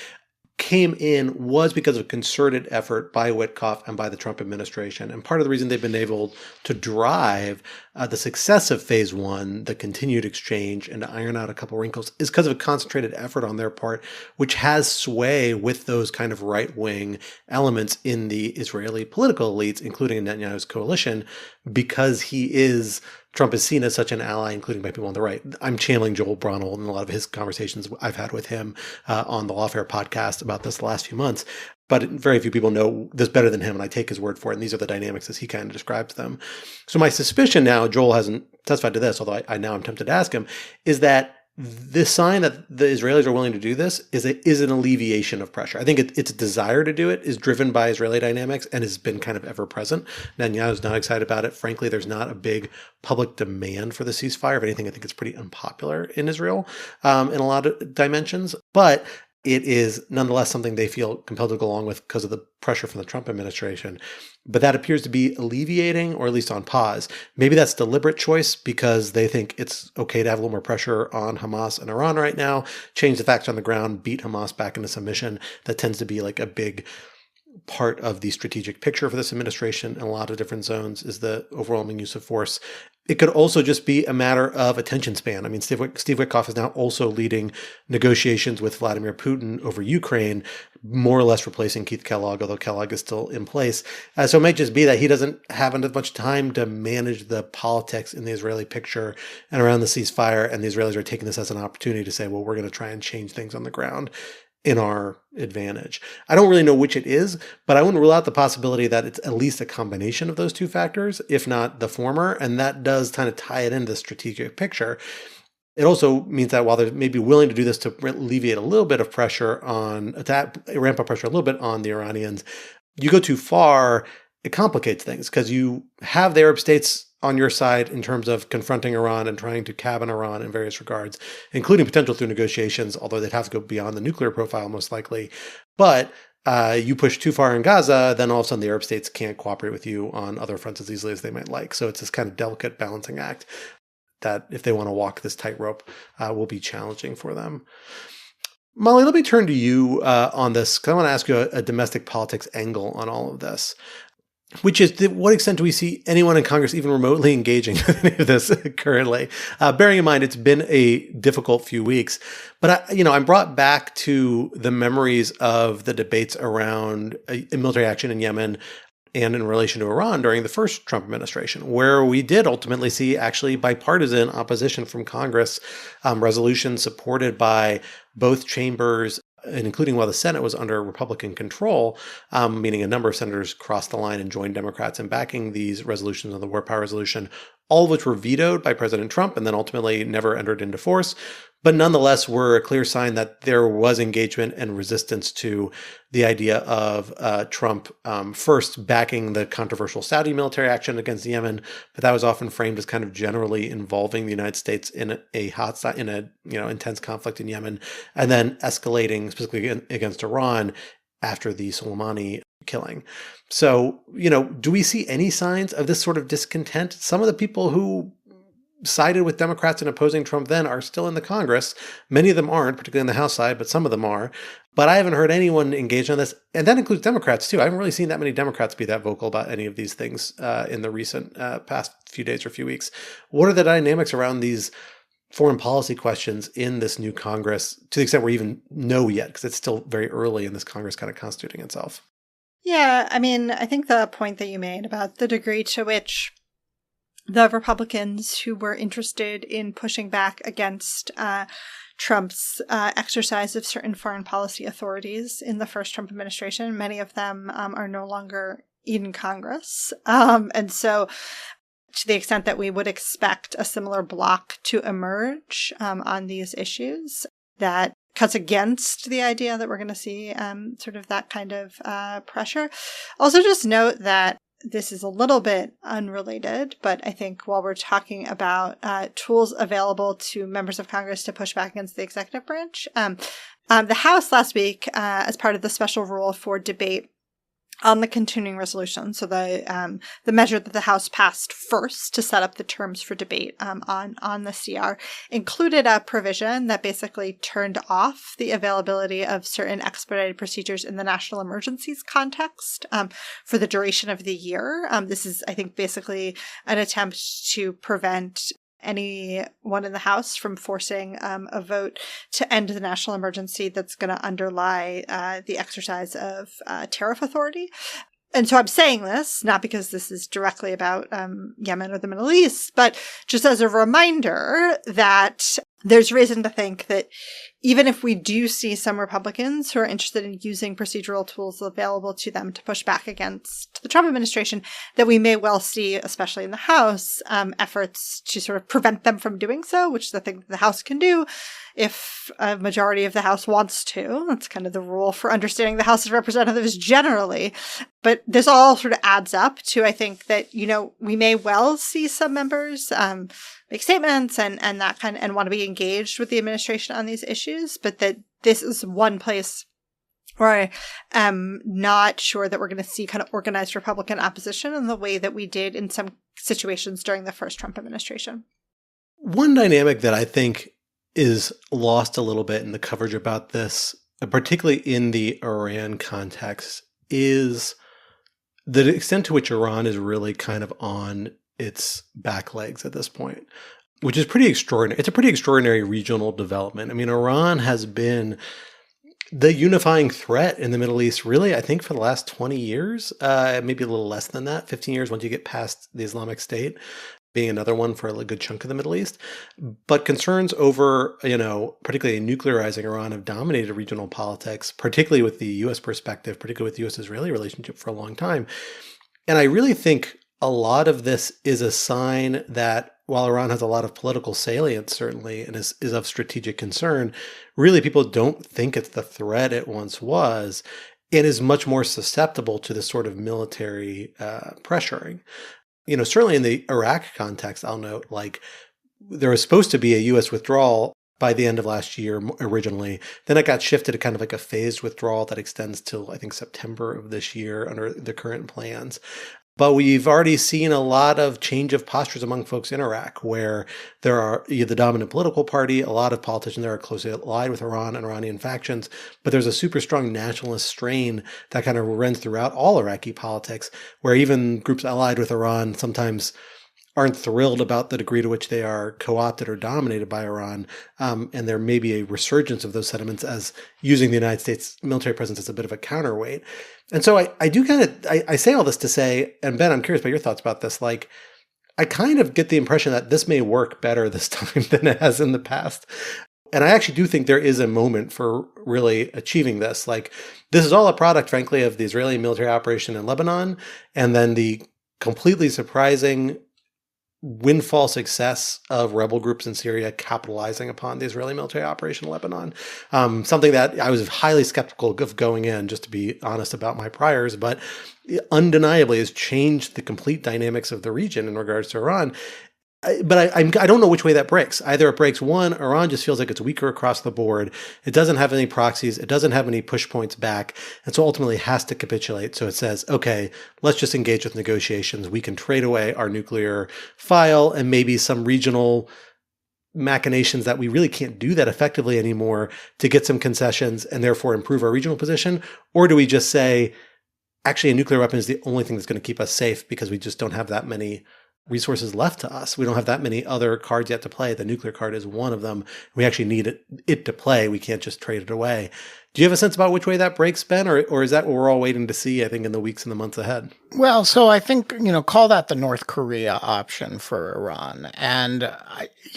came in was because of a concerted effort by Witkoff and by the Trump administration. And part of the reason they've been able to drive the success of phase one, the continued exchange, and to iron out a couple wrinkles is because of a concentrated effort on their part, which has sway with those kind of right-wing elements in the Israeli political elites, including in Netanyahu's coalition, because Trump is seen as such an ally, including by people on the right. I'm channeling Joel Brunel in a lot of his conversations I've had with him on the Lawfare podcast about this the last few months. But very few people know this better than him, and I take his word for it. And these are the dynamics as he kind of describes them. So my suspicion now, Joel hasn't testified to this, although I'm tempted to ask him, is that the sign that the Israelis are willing to do this is an alleviation of pressure. I think its desire to do it is driven by Israeli dynamics and has been kind of ever present. Netanyahu's not excited about it. Frankly, there's not a big public demand for the ceasefire. If anything, I think it's pretty unpopular in Israel in a lot of dimensions. But it is nonetheless something they feel compelled to go along with because of the pressure from the Trump administration. But that appears to be alleviating, or at least on pause. Maybe that's deliberate choice because they think it's okay to have a little more pressure on Hamas and Iran right now, change the facts on the ground, beat Hamas back into submission. That tends to be like a big part of the strategic picture for this administration in a lot of different zones, is the overwhelming use of force. It could also just be a matter of attention span. I mean, Steve Witkoff is now also leading negotiations with Vladimir Putin over Ukraine, more or less replacing Keith Kellogg, although Kellogg is still in place. So it might just be that he doesn't have enough much time to manage the politics in the Israeli picture and around the ceasefire, and the Israelis are taking this as an opportunity to say, well, we're going to try and change things on the ground in our advantage. I don't really know which it is, but I wouldn't rule out the possibility that it's at least a combination of those two factors, if not the former, and that does kind of tie it into the strategic picture. It also means that while they're maybe willing to do this to alleviate a little bit of pressure to ramp up pressure a little bit on the Iranians, you go too far, it complicates things because you have the Arab states on your side in terms of confronting Iran and trying to cabin Iran in various regards, including potential through negotiations, although they'd have to go beyond the nuclear profile most likely. But you push too far in Gaza, then all of a sudden the Arab states can't cooperate with you on other fronts as easily as they might like. So it's this kind of delicate balancing act that if they want to walk this tightrope will be challenging for them. Molly, let me turn to you on this, because I want to ask you a domestic politics angle on all of this, which is, to what extent do we see anyone in Congress even remotely engaging with any of this currently? Bearing in mind, it's been a difficult few weeks. But, I'm brought back to the memories of the debates around military action in Yemen and in relation to Iran during the first Trump administration, where we did ultimately see actually bipartisan opposition from Congress, resolutions supported by both chambers, and including while the Senate was under Republican control, meaning a number of senators crossed the line and joined Democrats in backing these resolutions on the war power resolution, all of which were vetoed by President Trump and then ultimately never entered into force, but nonetheless were a clear sign that there was engagement and resistance to the idea of Trump first backing the controversial Saudi military action against Yemen, but that was often framed as kind of generally involving the United States in intense conflict in Yemen, and then escalating specifically against Iran after the Soleimani killing. So, do we see any signs of this sort of discontent? Some of the people who sided with Democrats in opposing Trump then are still in the Congress. Many of them aren't, particularly on the House side, but some of them are. But I haven't heard anyone engage on this. And that includes Democrats, too. I haven't really seen that many Democrats be that vocal about any of these things in the recent past few days or few weeks. What are the dynamics around these foreign policy questions in this new Congress, to the extent we even know yet, because it's still very early in this Congress kind of constituting itself? Yeah, I mean, I think the point that you made about the degree to which the Republicans who were interested in pushing back against Trump's exercise of certain foreign policy authorities in the first Trump administration. Many of them are no longer in Congress. And so to the extent that we would expect a similar block to emerge on these issues, that cuts against the idea that we're going to see sort of that kind of pressure. Also, just note that this is a little bit unrelated, but I think while we're talking about tools available to members of Congress to push back against the executive branch, the House last week, as part of the special rule for debate on the continuing resolution, so the measure that the House passed first to set up the terms for debate on the CR, included a provision that basically turned off the availability of certain expedited procedures in the national emergencies context for the duration of the year. This is, I think, basically an attempt to prevent anyone in the House from forcing a vote to end the national emergency that's going to underlie the exercise of tariff authority. And so I'm saying this, not because this is directly about Yemen or the Middle East, but just as a reminder that there's reason to think that even if we do see some Republicans who are interested in using procedural tools available to them to push back against the Trump administration, that we may well see, especially in the House, efforts to sort of prevent them from doing so, which is the thing that the House can do if a majority of the House wants to. That's kind of the rule for understanding the House of Representatives generally. But this all sort of adds up to, I think, that, you know, we may well see some members make statements and that kind of, and want to be engaged with the administration on these issues, but that this is one place where I am not sure that we're going to see kind of organized Republican opposition in the way that we did in some situations during the first Trump administration. One dynamic that I think is lost a little bit in the coverage about this, particularly in the Iran context, is the extent to which Iran is really kind of on its back legs at this point, which is pretty extraordinary. It's a pretty extraordinary regional development. I mean, Iran has been the unifying threat in the Middle East, really, I think, for the last 20 years, maybe a little less than that, 15 years once you get past the Islamic State being another one for a good chunk of the Middle East. But concerns over, you know, particularly nuclearizing Iran have dominated regional politics, particularly with the U.S. perspective, particularly with the U.S.-Israeli relationship for a long time. And I really think a lot of this is a sign that while Iran has a lot of political salience, certainly, and is of strategic concern, really people don't think it's the threat it once was. It is much more susceptible to this sort of military pressuring. You know, certainly in the Iraq context, I'll note, like, there was supposed to be a U.S. withdrawal by the end of last year originally. Then it got shifted to kind of like a phased withdrawal that extends till, I think, September of this year under the current plans. But we've already seen a lot of change of postures among folks in Iraq, where there are the dominant political party, a lot of politicians there are closely allied with Iran and Iranian factions, but there's a super strong nationalist strain that kind of runs throughout all Iraqi politics, where even groups allied with Iran sometimes aren't thrilled about the degree to which they are co-opted or dominated by Iran. And there may be a resurgence of those sentiments as using the United States military presence as a bit of a counterweight. And so I do kind of, I say all this to say, and Ben, I'm curious about your thoughts about this. Like, I kind of get the impression that this may work better this time than it has in the past. And I actually do think there is a moment for really achieving this. Like, this is all a product, frankly, of the Israeli military operation in Lebanon, and then the completely surprising windfall success of rebel groups in Syria capitalizing upon the Israeli military operation in Lebanon. Something that I was highly skeptical of going in, just to be honest about my priors, but undeniably has changed the complete dynamics of the region in regards to Iran. But I don't know which way that breaks. Either it breaks one, Iran just feels like it's weaker across the board. It doesn't have any proxies. It doesn't have any push points back. And so ultimately it has to capitulate. So it says, okay, let's just engage with negotiations. We can trade away our nuclear file and maybe some regional machinations that we really can't do that effectively anymore to get some concessions and therefore improve our regional position. Or do we just say, actually, a nuclear weapon is the only thing that's going to keep us safe because we just don't have that many resources left to us. We don't have that many other cards yet to play. The nuclear card is one of them. We actually need it to play. We can't just trade it away. Do you have a sense about which way that breaks, Ben? Or is that what we're all waiting to see, I think, in the weeks and the months ahead? Well, so I think, call that the North Korea option for Iran. And,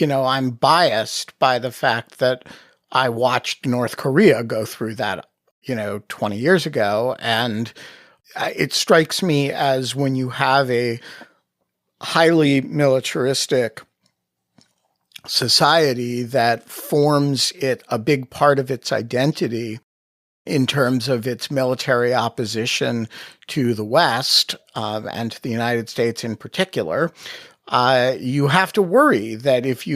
I'm biased by the fact that I watched North Korea go through that, 20 years ago. And it strikes me as when you have a highly militaristic society that forms it a big part of its identity in terms of its military opposition to the West and to the United States in particular, you have to worry that if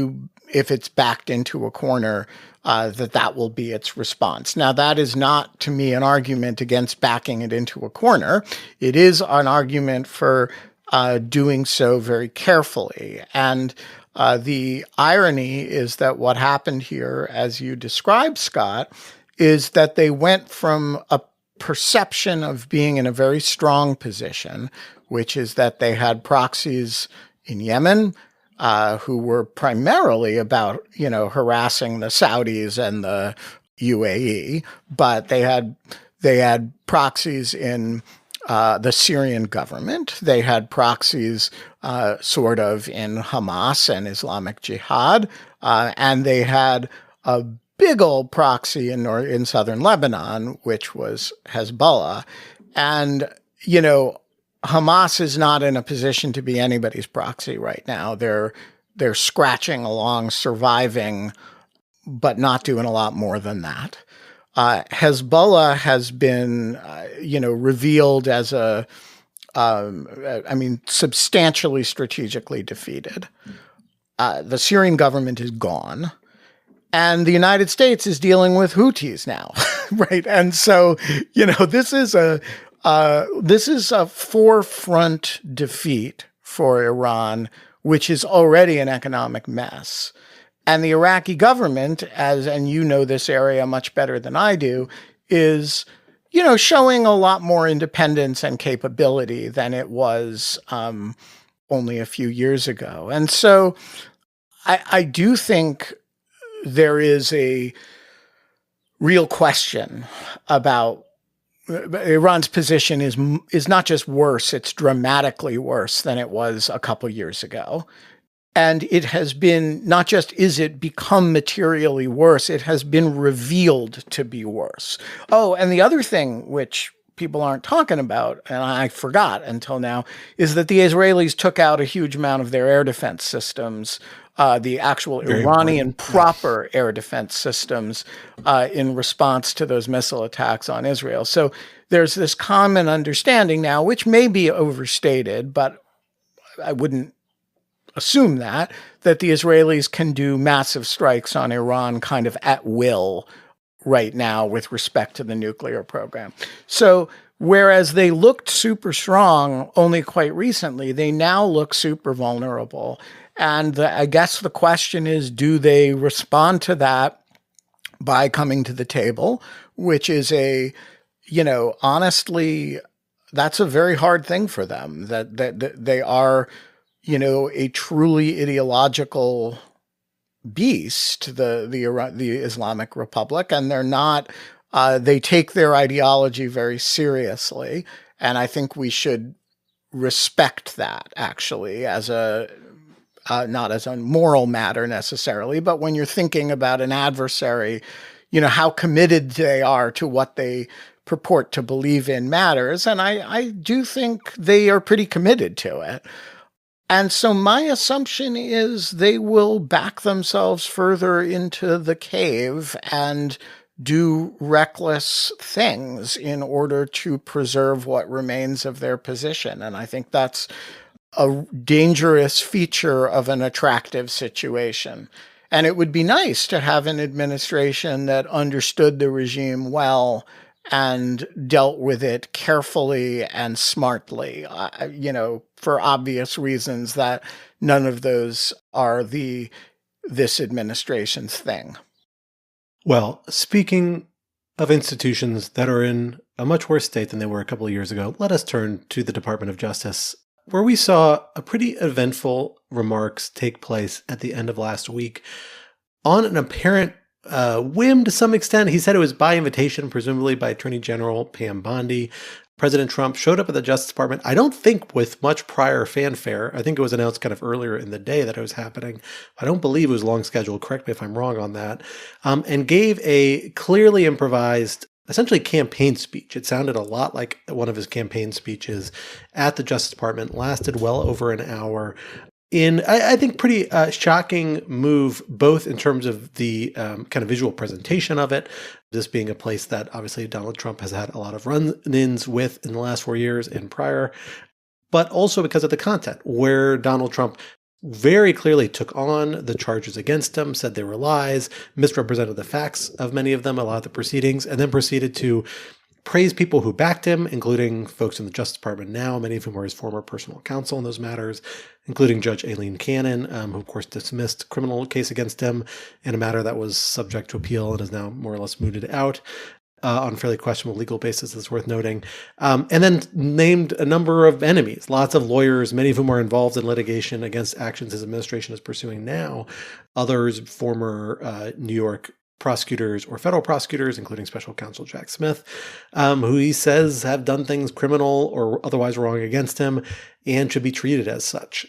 it's backed into a corner, that will be its response. Now, that is not, to me, an argument against backing it into a corner. It is an argument for doing so very carefully. And the irony is that what happened here, as you described, Scott, is that they went from a perception of being in a very strong position, which is that they had proxies in Yemen who were primarily about, harassing the Saudis and the UAE, but they had proxies in the Syrian government. They had proxies sort of in Hamas and Islamic Jihad, and they had a big old proxy in southern Lebanon, which was Hezbollah. And, Hamas is not in a position to be anybody's proxy right now. They're scratching along, surviving, but not doing a lot more than that. Hezbollah has been, revealed as substantially strategically defeated. The Syrian government is gone. And the United States is dealing with Houthis now, right? And so, this is a forefront defeat for Iran, which is already an economic mess. And the Iraqi government, and you know this area much better than I do, is, showing a lot more independence and capability than it was only a few years ago. And so I do think there is a real question about Iran's position is not just worse, it's dramatically worse than it was a couple years ago. And it has been, not just is it become materially worse, it has been revealed to be worse. Oh, and the other thing which people aren't talking about, and I forgot until now, is that the Israelis took out a huge amount of their air defense systems, the actual very Iranian proper air defense systems in response to those missile attacks on Israel. So there's this common understanding now, which may be overstated, but I wouldn't assume that the Israelis can do massive strikes on Iran kind of at will right now with respect to the nuclear program. So whereas they looked super strong only quite recently, they now look super vulnerable. And I guess the question is, do they respond to that by coming to the table, which is honestly, that's a very hard thing for them, that they are, a truly ideological beast, the Islamic Republic, and they're not, they take their ideology very seriously. And I think we should respect that actually as not as a moral matter necessarily, but when you're thinking about an adversary, how committed they are to what they purport to believe in matters. And I do think they are pretty committed to it. And so my assumption is they will back themselves further into the cave and do reckless things in order to preserve what remains of their position. And I think that's a dangerous feature of an attractive situation. And it would be nice to have an administration that understood the regime well and dealt with it carefully and smartly, for obvious reasons that none of those are this administration's thing. Well, speaking of institutions that are in a much worse state than they were a couple of years ago, let us turn to the Department of Justice, where we saw a pretty eventful remarks take place at the end of last week on an apparent whim to some extent. He said it was by invitation, presumably by Attorney General Pam Bondi. President Trump showed up at the Justice Department, I don't think with much prior fanfare. I think it was announced kind of earlier in the day that it was happening. I don't believe it was long scheduled. Correct me if I'm wrong on that. And gave a clearly improvised, essentially campaign speech. It sounded a lot like one of his campaign speeches at the Justice Department, lasted well over an hour. In, I think, pretty shocking move, both in terms of the kind of visual presentation of it, this being a place that obviously Donald Trump has had a lot of run-ins with in the last 4 years and prior, but also because of the content, where Donald Trump very clearly took on the charges against him, said they were lies, misrepresented the facts of many of them, a lot of the proceedings, and then proceeded to praise people who backed him, including folks in the Justice Department now, many of whom were his former personal counsel in those matters, including Judge Aileen Cannon, who, of course, dismissed a criminal case against him in a matter that was subject to appeal and is now more or less mooted out on a fairly questionable legal basis, it's worth noting. And then named a number of enemies, lots of lawyers, many of whom are involved in litigation against actions his administration is pursuing now. Others, former New York prosecutors or federal prosecutors, including special counsel Jack Smith, who he says have done things criminal or otherwise wrong against him and should be treated as such.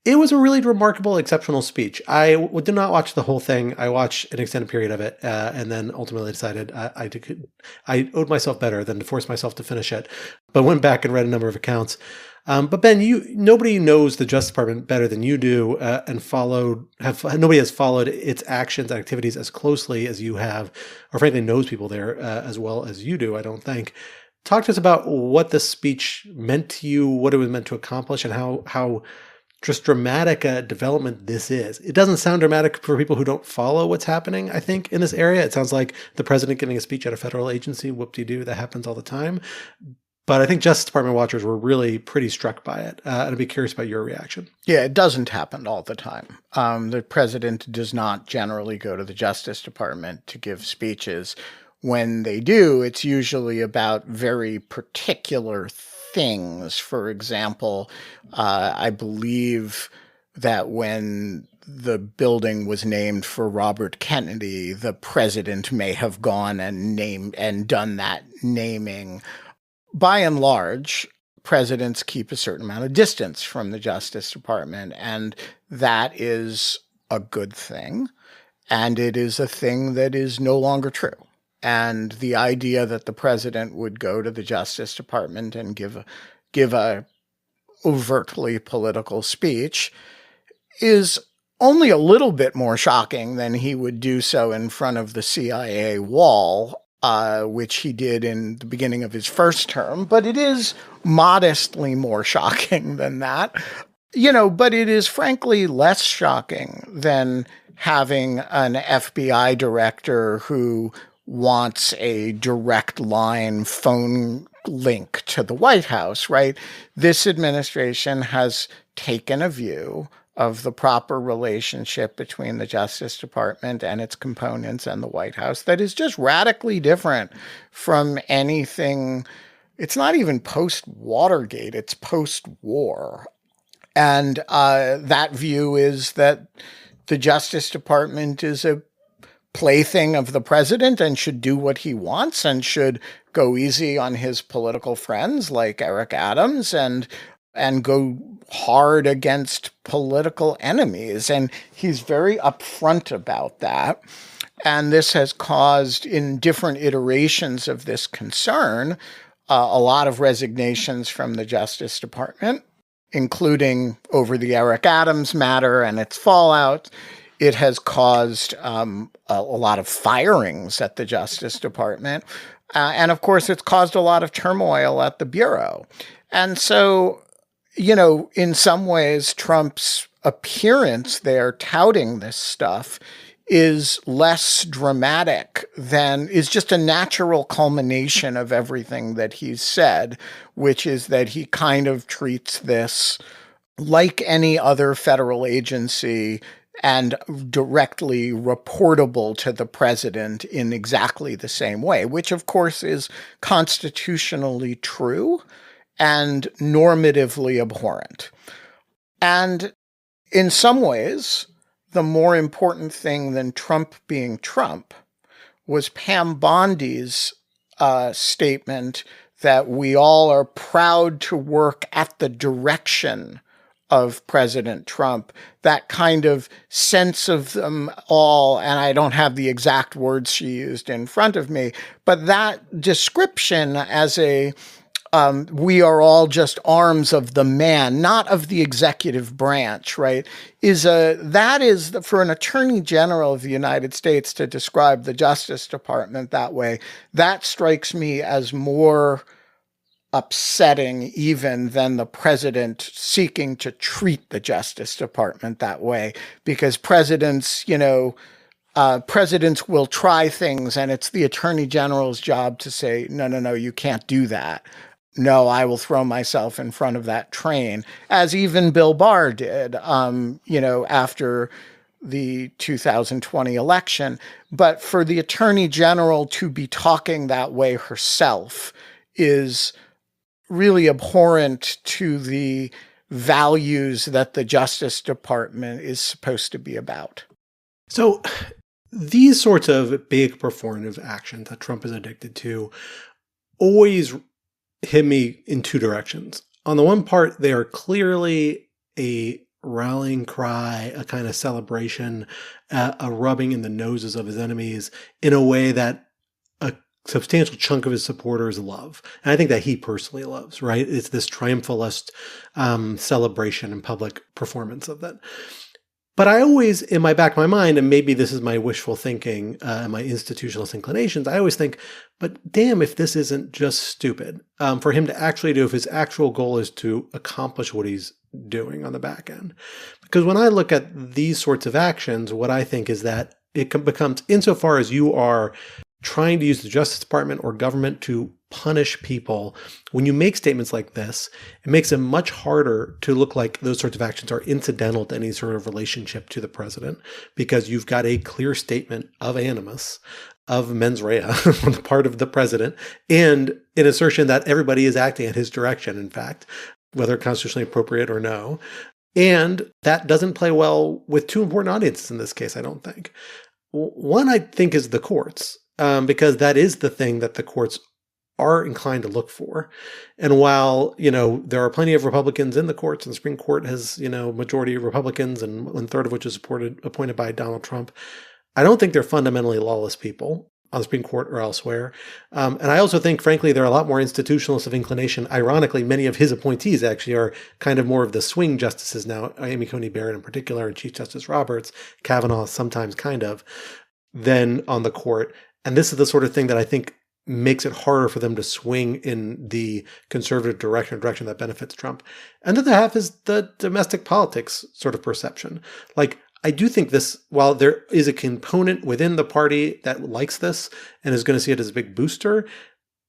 It was a really remarkable, exceptional speech. I did not watch the whole thing. I watched an extended period of it and then ultimately decided I owed myself better than to force myself to finish it, but went back and read a number of accounts. But Ben, nobody knows the Justice Department better than you do, and nobody has followed its actions and activities as closely as you have, or frankly knows people there as well as you do, I don't think. Talk to us about what this speech meant to you, what it was meant to accomplish, and how just dramatic a development this is. It doesn't sound dramatic for people who don't follow what's happening, I think, in this area. It sounds like the president giving a speech at a federal agency, whoop-de-doo, that happens all the time. But I think Justice Department watchers were really pretty struck by it. And I'd be curious about your reaction. Yeah, it doesn't happen all the time. The president does not generally go to the Justice Department to give speeches. When they do, it's usually about very particular things. For example, I believe that when the building was named for Robert Kennedy, the president may have gone and done that naming. By and large, presidents keep a certain amount of distance from the Justice Department, and that is a good thing. And it is a thing that is no longer true. And the idea that the president would go to the Justice Department and give a overtly political speech is only a little bit more shocking than he would do so in front of the CIA wall, which he did in the beginning of his first term, but it is modestly more shocking than that. But it is frankly less shocking than having an FBI director who wants a direct line phone link to the White House, right? This administration has taken a view of the proper relationship between the Justice Department and its components and the White House that is just radically different from anything. It's not even post-Watergate, it's post-war. And that view is that the Justice Department is a plaything of the president and should do what he wants and should go easy on his political friends like Eric Adams and go hard against political enemies. And he's very upfront about that. And this has caused, in different iterations of this concern, a lot of resignations from the Justice Department, including over the Eric Adams matter and its fallout. It has caused a lot of firings at the Justice Department. And of course, it's caused a lot of turmoil at the Bureau. And so, in some ways, Trump's appearance there touting this stuff is less dramatic is just a natural culmination of everything that he's said, which is that he kind of treats this like any other federal agency and directly reportable to the president in exactly the same way, which of course is constitutionally true and normatively abhorrent. And in some ways, the more important thing than Trump being Trump was Pam Bondi's statement that we all are proud to work at the direction of President Trump, that kind of sense of them all, and I don't have the exact words she used in front of me, but that description as we are all just arms of the man, not of the executive branch, right? That is for an attorney general of the United States to describe the Justice Department that way. That strikes me as more upsetting even than the president seeking to treat the Justice Department that way, because presidents will try things and it's the attorney general's job to say, no, you can't do that. No, I will throw myself in front of that train, as even Bill Barr did, after the 2020 election. But for the attorney general to be talking that way herself is really abhorrent to the values that the Justice Department is supposed to be about. So these sorts of big performative actions that Trump is addicted to always hit me in two directions. On the one part, they are clearly a rallying cry, a kind of celebration, a rubbing in the noses of his enemies in a way that a substantial chunk of his supporters love. And I think that he personally loves, right? It's this triumphalist celebration and public performance of that. But I always, in my back of my mind, and maybe this is my wishful thinking and my institutionalist inclinations, I always think, but damn if this isn't just stupid for him to actually do if his actual goal is to accomplish what he's doing on the back end. Because when I look at these sorts of actions, what I think is that it becomes, insofar as you are trying to use the Justice Department or government to punish people, when you make statements like this, it makes it much harder to look like those sorts of actions are incidental to any sort of relationship to the president, because you've got a clear statement of animus, of mens rea on the part of the president, and an assertion that everybody is acting at his direction, in fact, whether constitutionally appropriate or no. And that doesn't play well with two important audiences in this case, I don't think. One, I think, is the courts, because that is the thing that the courts are inclined to look for. And while, there are plenty of Republicans in the courts, and the Supreme Court has, majority of Republicans, and 1/3 of which is appointed by Donald Trump, I don't think they're fundamentally lawless people on the Supreme Court or elsewhere. And I also think, frankly, they're a lot more institutionalists of inclination. Ironically, many of his appointees actually are kind of more of the swing justices now, Amy Coney Barrett in particular, and Chief Justice Roberts, Kavanaugh sometimes kind of, than on the court. And this is the sort of thing that I think makes it harder for them to swing in the conservative direction that benefits Trump. And the other half is the domestic politics sort of perception. Like, I do think this, while there is a component within the party that likes this and is going to see it as a big booster,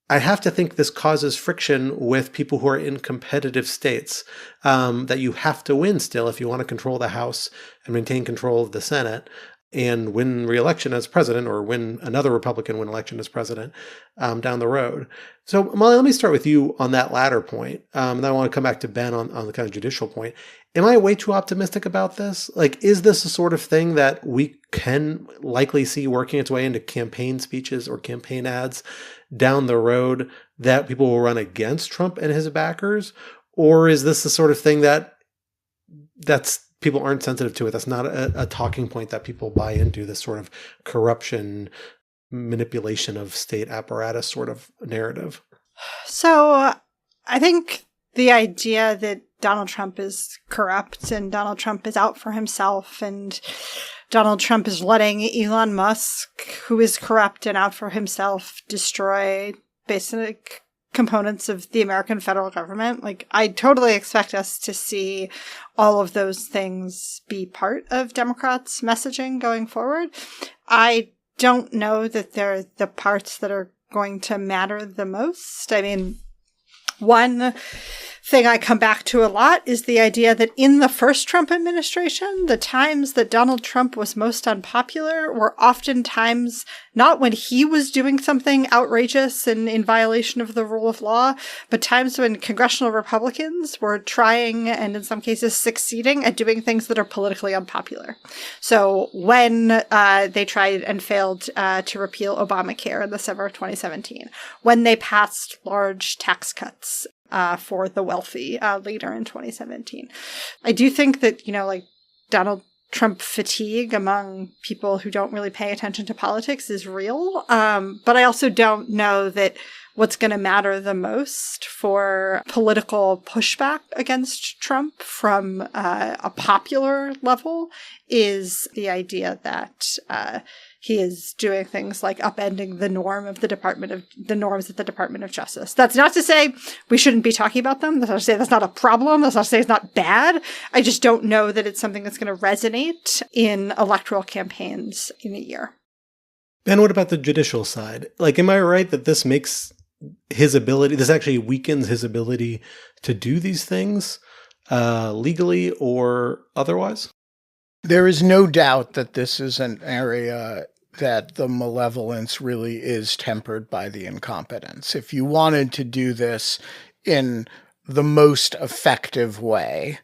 I have to think this causes friction with people who are in competitive states, that you have to win still if you want to control the House and maintain control of the Senate and win re-election as president, or win another Republican win election as president down the road. So, Molly, let me start with you on that latter point. And then I want to come back to Ben on the kind of judicial point. Am I way too optimistic about this? Like, is this the sort of thing that we can likely see working its way into campaign speeches or campaign ads down the road that people will run against Trump and his backers? Or is this the sort of thing that's people aren't sensitive to it? That's not a talking point that people buy into, this sort of corruption, manipulation of state apparatus sort of narrative. So I think the idea that Donald Trump is corrupt and Donald Trump is out for himself and Donald Trump is letting Elon Musk, who is corrupt and out for himself, destroy basic components of the American federal government. Like, I totally expect us to see all of those things be part of Democrats' messaging going forward. I don't know that they're the parts that are going to matter the most. I mean, one thing I come back to a lot is the idea that in the first Trump administration, the times that Donald Trump was most unpopular were often times not when he was doing something outrageous and in violation of the rule of law, but times when congressional Republicans were trying and in some cases succeeding at doing things that are politically unpopular. So when they tried and failed to repeal Obamacare in the summer of 2017, when they passed large tax cuts for the wealthy later in 2017. I do think that, Donald Trump fatigue among people who don't really pay attention to politics is real. But I also don't know that what's going to matter the most for political pushback against Trump from a popular level is the idea that he is doing things like upending the norms at the Department of Justice. That's not to say we shouldn't be talking about them. That's not to say that's not a problem. That's not to say it's not bad. I just don't know that it's something that's going to resonate in electoral campaigns in a year. Ben, what about the judicial side? Am I right that this actually weakens his ability to do these things legally or otherwise? There is no doubt that this is an area that the malevolence really is tempered by the incompetence. If you wanted to do this in the most effective way,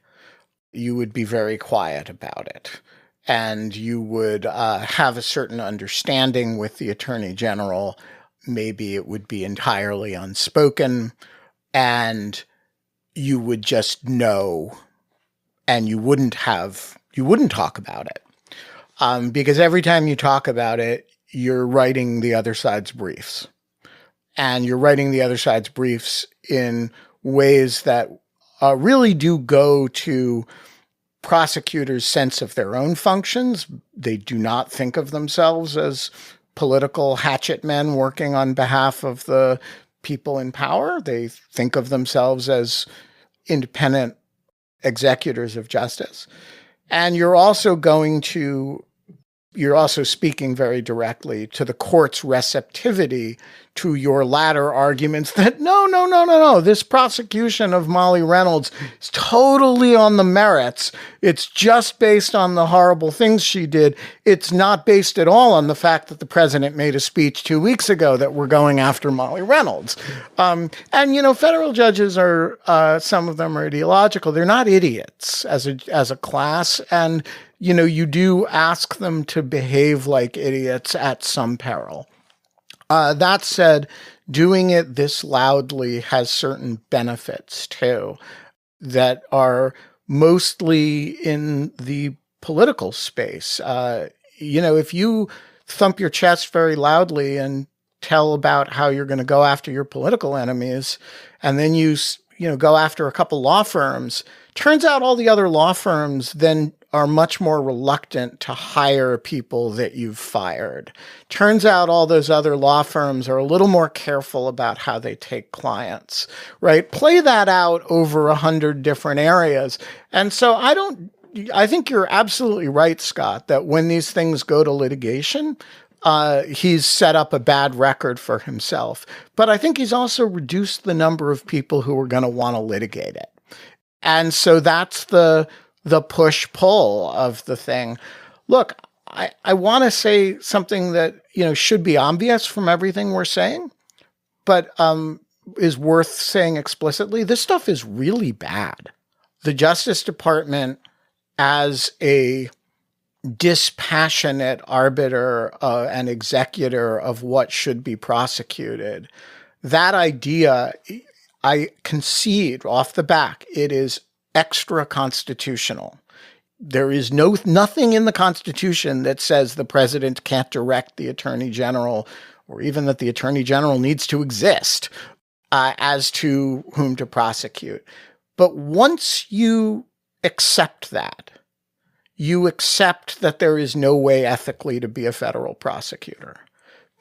you would be very quiet about it. And you would have a certain understanding with the Attorney General. Maybe it would be entirely unspoken, and you would just know, and you wouldn't talk about it. Because every time you talk about it, you're writing the other side's briefs. And you're writing the other side's briefs in ways that really do go to prosecutors' sense of their own functions. They do not think of themselves as political hatchet men working on behalf of the people in power. They think of themselves as independent executors of justice. And you're also speaking very directly to the court's receptivity to your latter arguments that no, this prosecution of Molly Reynolds is totally on the merits. It's just based on the horrible things she did. It's not based at all on the fact that the president made a speech 2 weeks ago that we're going after Molly Reynolds. And federal judges are, some of them are ideological. They're not idiots as a class. And you do ask them to behave like idiots at some peril. That said, doing it this loudly has certain benefits too that are mostly in the political space. If you thump your chest very loudly and tell about how you're going to go after your political enemies, and then you go after a couple law firms, turns out all the other law firms then are much more reluctant to hire people that you've fired. Turns out all those other law firms are a little more careful about how they take clients, right? Play that out over 100 different areas. And so I think you're absolutely right, Scott, that when these things go to litigation, he's set up a bad record for himself. But I think he's also reduced the number of people who are going to want to litigate it. And so that's the push-pull of the thing. Look, I want to say something that, should be obvious from everything we're saying, but is worth saying explicitly. This stuff is really bad. The Justice Department, as a dispassionate arbiter and executor of what should be prosecuted, that idea, I concede off the back, it is extra constitutional. There is nothing in the Constitution that says the president can't direct the Attorney General, or even that the Attorney General needs to exist as to whom to prosecute. But once you accept that, you accept that there is no way ethically to be a federal prosecutor.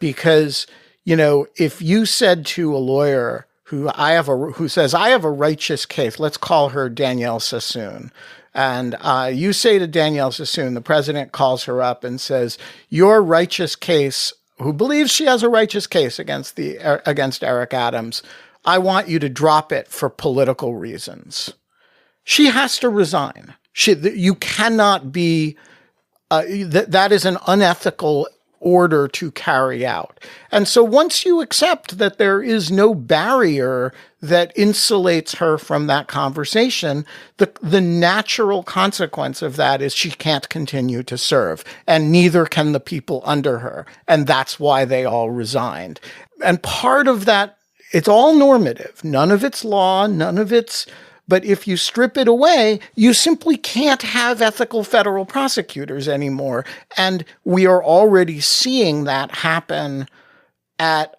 Because, if you said to a lawyer who says, I have a righteous case, let's call her Danielle Sassoon. And you say to Danielle Sassoon, the president calls her up and says, your righteous case, who believes she has a righteous case against Eric Adams, I want you to drop it for political reasons. She has to resign. You cannot be, that is an unethical order to carry out. And so once you accept that there is no barrier that insulates her from that conversation, the natural consequence of that is she can't continue to serve, and neither can the people under her. And that's why they all resigned. And part of that, it's all normative. None of it's law, none of it's, but if you strip it away, you simply can't have ethical federal prosecutors anymore. And we are already seeing that happen at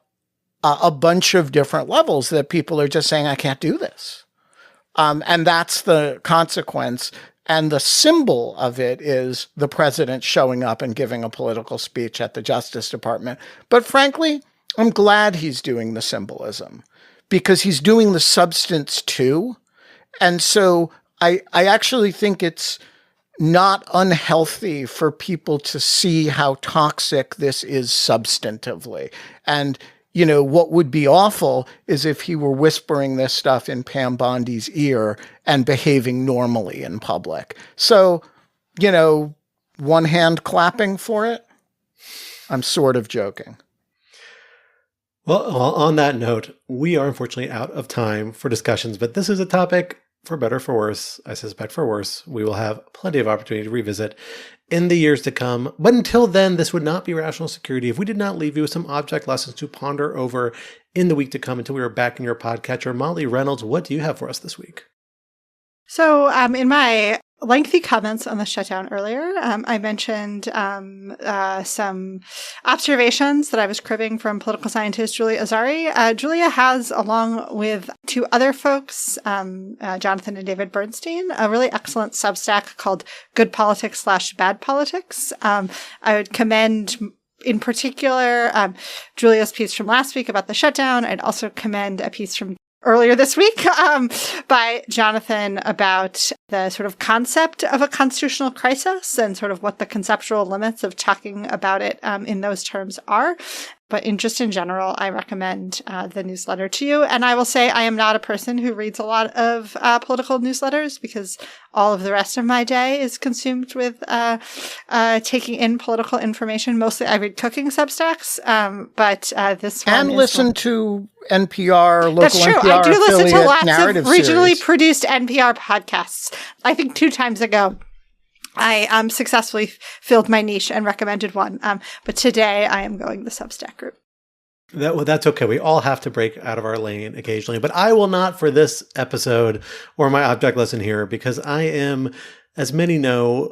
a bunch of different levels, that people are just saying, I can't do this. And that's the consequence. And the symbol of it is the president showing up and giving a political speech at the Justice Department. But frankly, I'm glad he's doing the symbolism, because he's doing the substance too. And so I actually think it's not unhealthy for people to see how toxic this is substantively. And, you know, what would be awful is if he were whispering this stuff in Pam Bondi's ear and behaving normally in public. So, you know, one hand clapping for it. I'm sort of joking. Well, on that note, we are unfortunately out of time for discussions, but this is a topic, for better or for worse, I suspect for worse, we will have plenty of opportunity to revisit in the years to come. But until then, this would not be Rational Security if we did not leave you with some object lessons to ponder over in the week to come until we are back in your podcatcher. Molly Reynolds, what do you have for us this week? So in my lengthy comments on the shutdown earlier, I mentioned some observations that I was cribbing from political scientist Julia Azari. Julia has, along with two other folks, Jonathan and David Bernstein, a really excellent Substack called Good Politics / Bad Politics. I would commend in particular Julia's piece from last week about the shutdown. I'd also commend a piece from earlier this week by Jonathan about the sort of concept of a constitutional crisis and sort of what the conceptual limits of talking about it in those terms are. But in general, I recommend the newsletter to you. And I will say I am not a person who reads a lot of political newsletters, because all of the rest of my day is consumed with taking in political information. Mostly I read cooking Substacks, but this one and listen to NPR, local That's true. NPR I do listen to lots narrative of regionally series. produced NPR podcasts. I think 2 times ago, I successfully filled my niche and recommended one. But today I am going the Substack route. That's okay. We all have to break out of our lane occasionally, but I will not for this episode or my object lesson here, because I am, as many know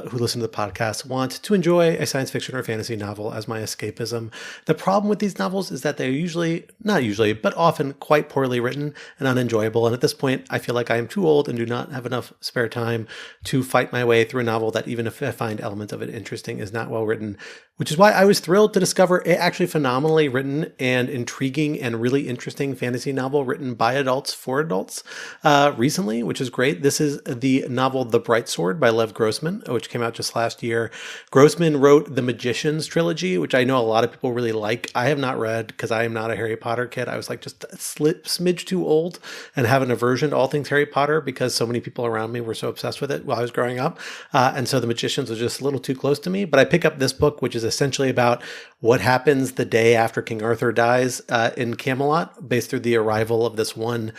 who listen to the podcast, want to enjoy a science fiction or fantasy novel as my escapism. The problem with these novels is that they're usually, not usually, but often quite poorly written and unenjoyable. And at this point, I feel like I am too old and do not have enough spare time to fight my way through a novel that, even if I find elements of it interesting, is not well written. Which is why I was thrilled to discover an actually phenomenally written and intriguing and really interesting fantasy novel written by adults for adults recently, which is great. This is the novel The Bright Sword by Lev Grossman, which came out just last year. Grossman wrote the Magicians trilogy, which I know a lot of people really like. I have not read because I am not a Harry Potter kid. I was like just a smidge too old and have an aversion to all things Harry Potter because so many people around me were so obsessed with it while I was growing up. And so the Magicians was just a little too close to me. But I pick up this book, which is essentially about what happens the day after King Arthur dies in Camelot, based through the arrival of this one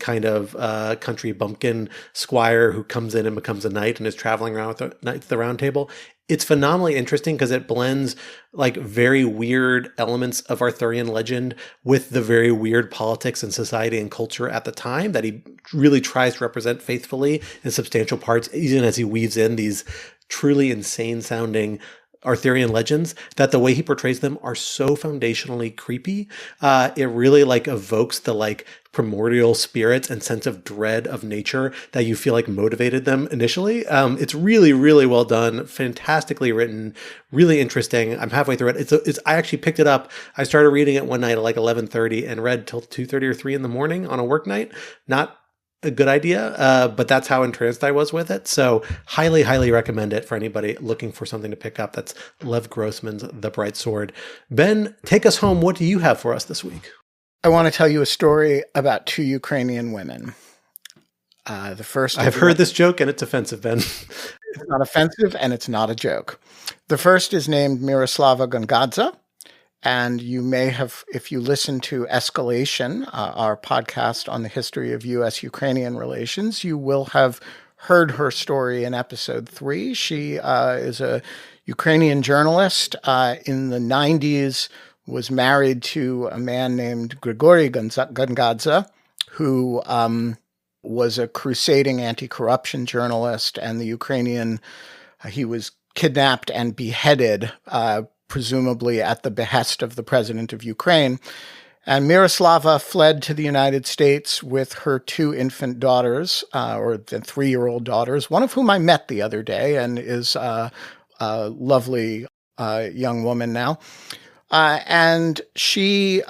kind of country bumpkin squire who comes in and becomes a knight and is traveling around with the Knights of the Round Table. It's phenomenally interesting because it blends like very weird elements of Arthurian legend with the very weird politics and society and culture at the time that he really tries to represent faithfully in substantial parts, even as he weaves in these truly insane sounding Arthurian legends, that the way he portrays them are so foundationally creepy. It really like evokes the like primordial spirits and sense of dread of nature that you feel like motivated them initially. It's really, really well done, fantastically written, really interesting. I'm halfway through it. I actually picked it up. I started reading it one night at like 11:30 and read till 2:30 or 3 in the morning on a work night. Not a good idea, but that's how entranced I was with it. So highly, highly recommend it for anybody looking for something to pick up. That's Lev Grossman's The Bright Sword. Ben, take us home. What do you have for us this week? I want to tell you a story about two Ukrainian women. The first, I've heard this joke and it's offensive, Ben. It's not offensive and it's not a joke. The first is named Miroslava Gongadze. And you may have, if you listen to Escalation, our podcast on the history of U.S.-Ukrainian relations, you will have heard her story in episode 3. She is a Ukrainian journalist in the 90s, was married to a man named Grigory Gongadze, who was a crusading anti-corruption journalist, and the Ukrainian, he was kidnapped and beheaded, presumably at the behest of the president of Ukraine. And Miroslava fled to the United States with her 2 infant daughters, or the 3-year-old daughters, one of whom I met the other day and is a lovely young woman now. And she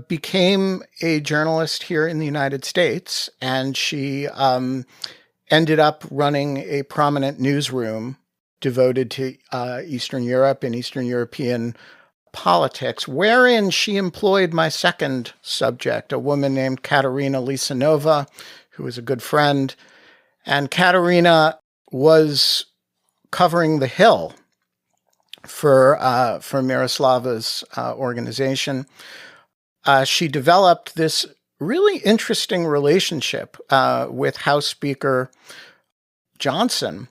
became a journalist here in the United States, and she ended up running a prominent newsroom devoted to Eastern Europe and Eastern European politics, wherein she employed my second subject, a woman named Katerina Lisanova, who was a good friend. And Katerina was covering the Hill for Miroslava's organization. She developed this really interesting relationship with House Speaker Johnson,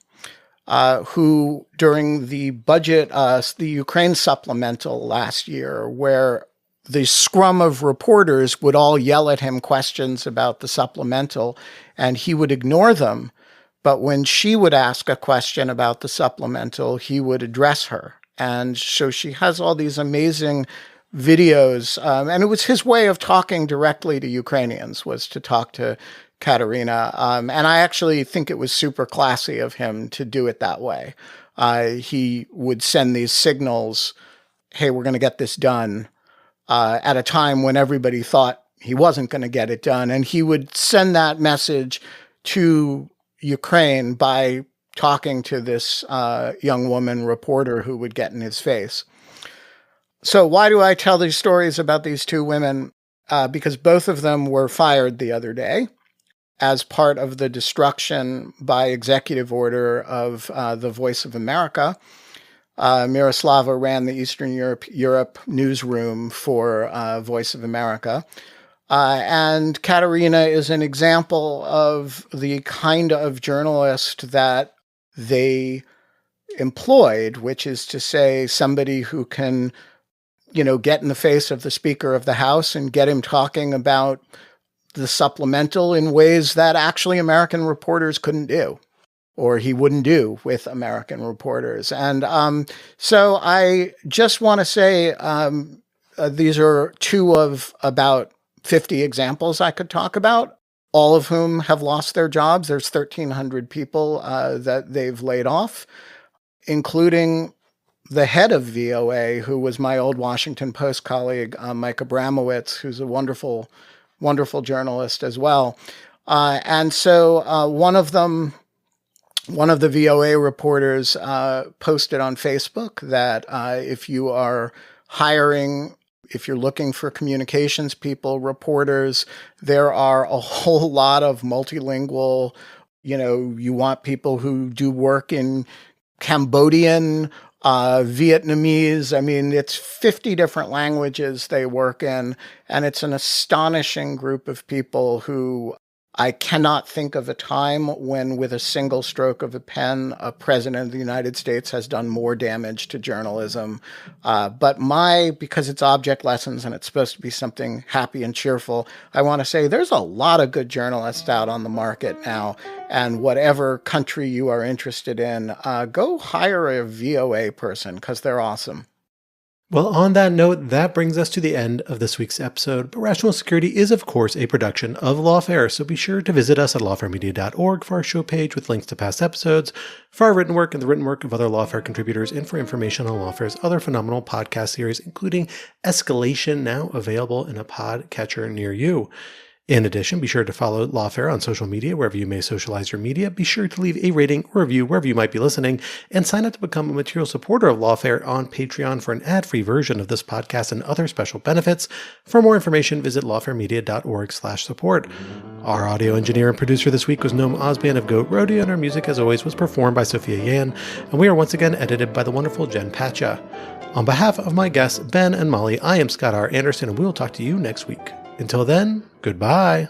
who during the budget, the Ukraine supplemental last year, where the scrum of reporters would all yell at him questions about the supplemental, and he would ignore them. But when she would ask a question about the supplemental, he would address her. And so she has all these amazing videos. And it was his way of talking directly to Ukrainians, was to talk to Katerina. And I actually think it was super classy of him to do it that way. He would send these signals, hey, we're going to get this done, at a time when everybody thought he wasn't going to get it done. And he would send that message to Ukraine by talking to this young woman reporter who would get in his face. So why do I tell these stories about these 2 women? Because both of them were fired the other day as part of the destruction by executive order of the Voice of America. Miroslava ran the Eastern Europe newsroom for Voice of America. And Katerina is an example of the kind of journalist that they employed, which is to say somebody who can, get in the face of the Speaker of the House and get him talking about the supplemental in ways that actually American reporters couldn't do, or he wouldn't do with American reporters. And so I just want to say these are 2 of about 50 examples I could talk about, all of whom have lost their jobs. There's 1,300 people that they've laid off, including the head of VOA, who was my old Washington Post colleague, Mike Abramowitz, who's a wonderful, wonderful journalist as well. And so one of the VOA reporters posted on Facebook that if you are hiring, if you're looking for communications people, reporters, there are a whole lot of multilingual, you want people who do work in Cambodian, Vietnamese. I mean, it's 50 different languages they work in, and it's an astonishing group of people who I cannot think of a time when, with a single stroke of a pen, a president of the United States has done more damage to journalism. But because it's object lessons and it's supposed to be something happy and cheerful, I want to say there's a lot of good journalists out on the market now. And whatever country you are interested in, go hire a VOA person because they're awesome. Well, on that note, that brings us to the end of this week's episode. But Rational Security is, of course, a production of Lawfare, so be sure to visit us at lawfaremedia.org for our show page with links to past episodes, for our written work and the written work of other Lawfare contributors, and for information on Lawfare's other phenomenal podcast series, including Escalation, now available in a podcatcher near you. In addition, be sure to follow Lawfare on social media wherever you may socialize your media. Be sure to leave a rating or review wherever you might be listening, and sign up to become a material supporter of Lawfare on Patreon for an ad-free version of this podcast and other special benefits. For more information, visit lawfaremedia.org/support. Our audio engineer and producer this week was Noam Osban of Goat Rodeo, and our music, as always, was performed by Sophia Yan, and we are once again edited by the wonderful Jen Patcha. On behalf of my guests, Ben and Molly, I am Scott R. Anderson, and we will talk to you next week. Until then, goodbye.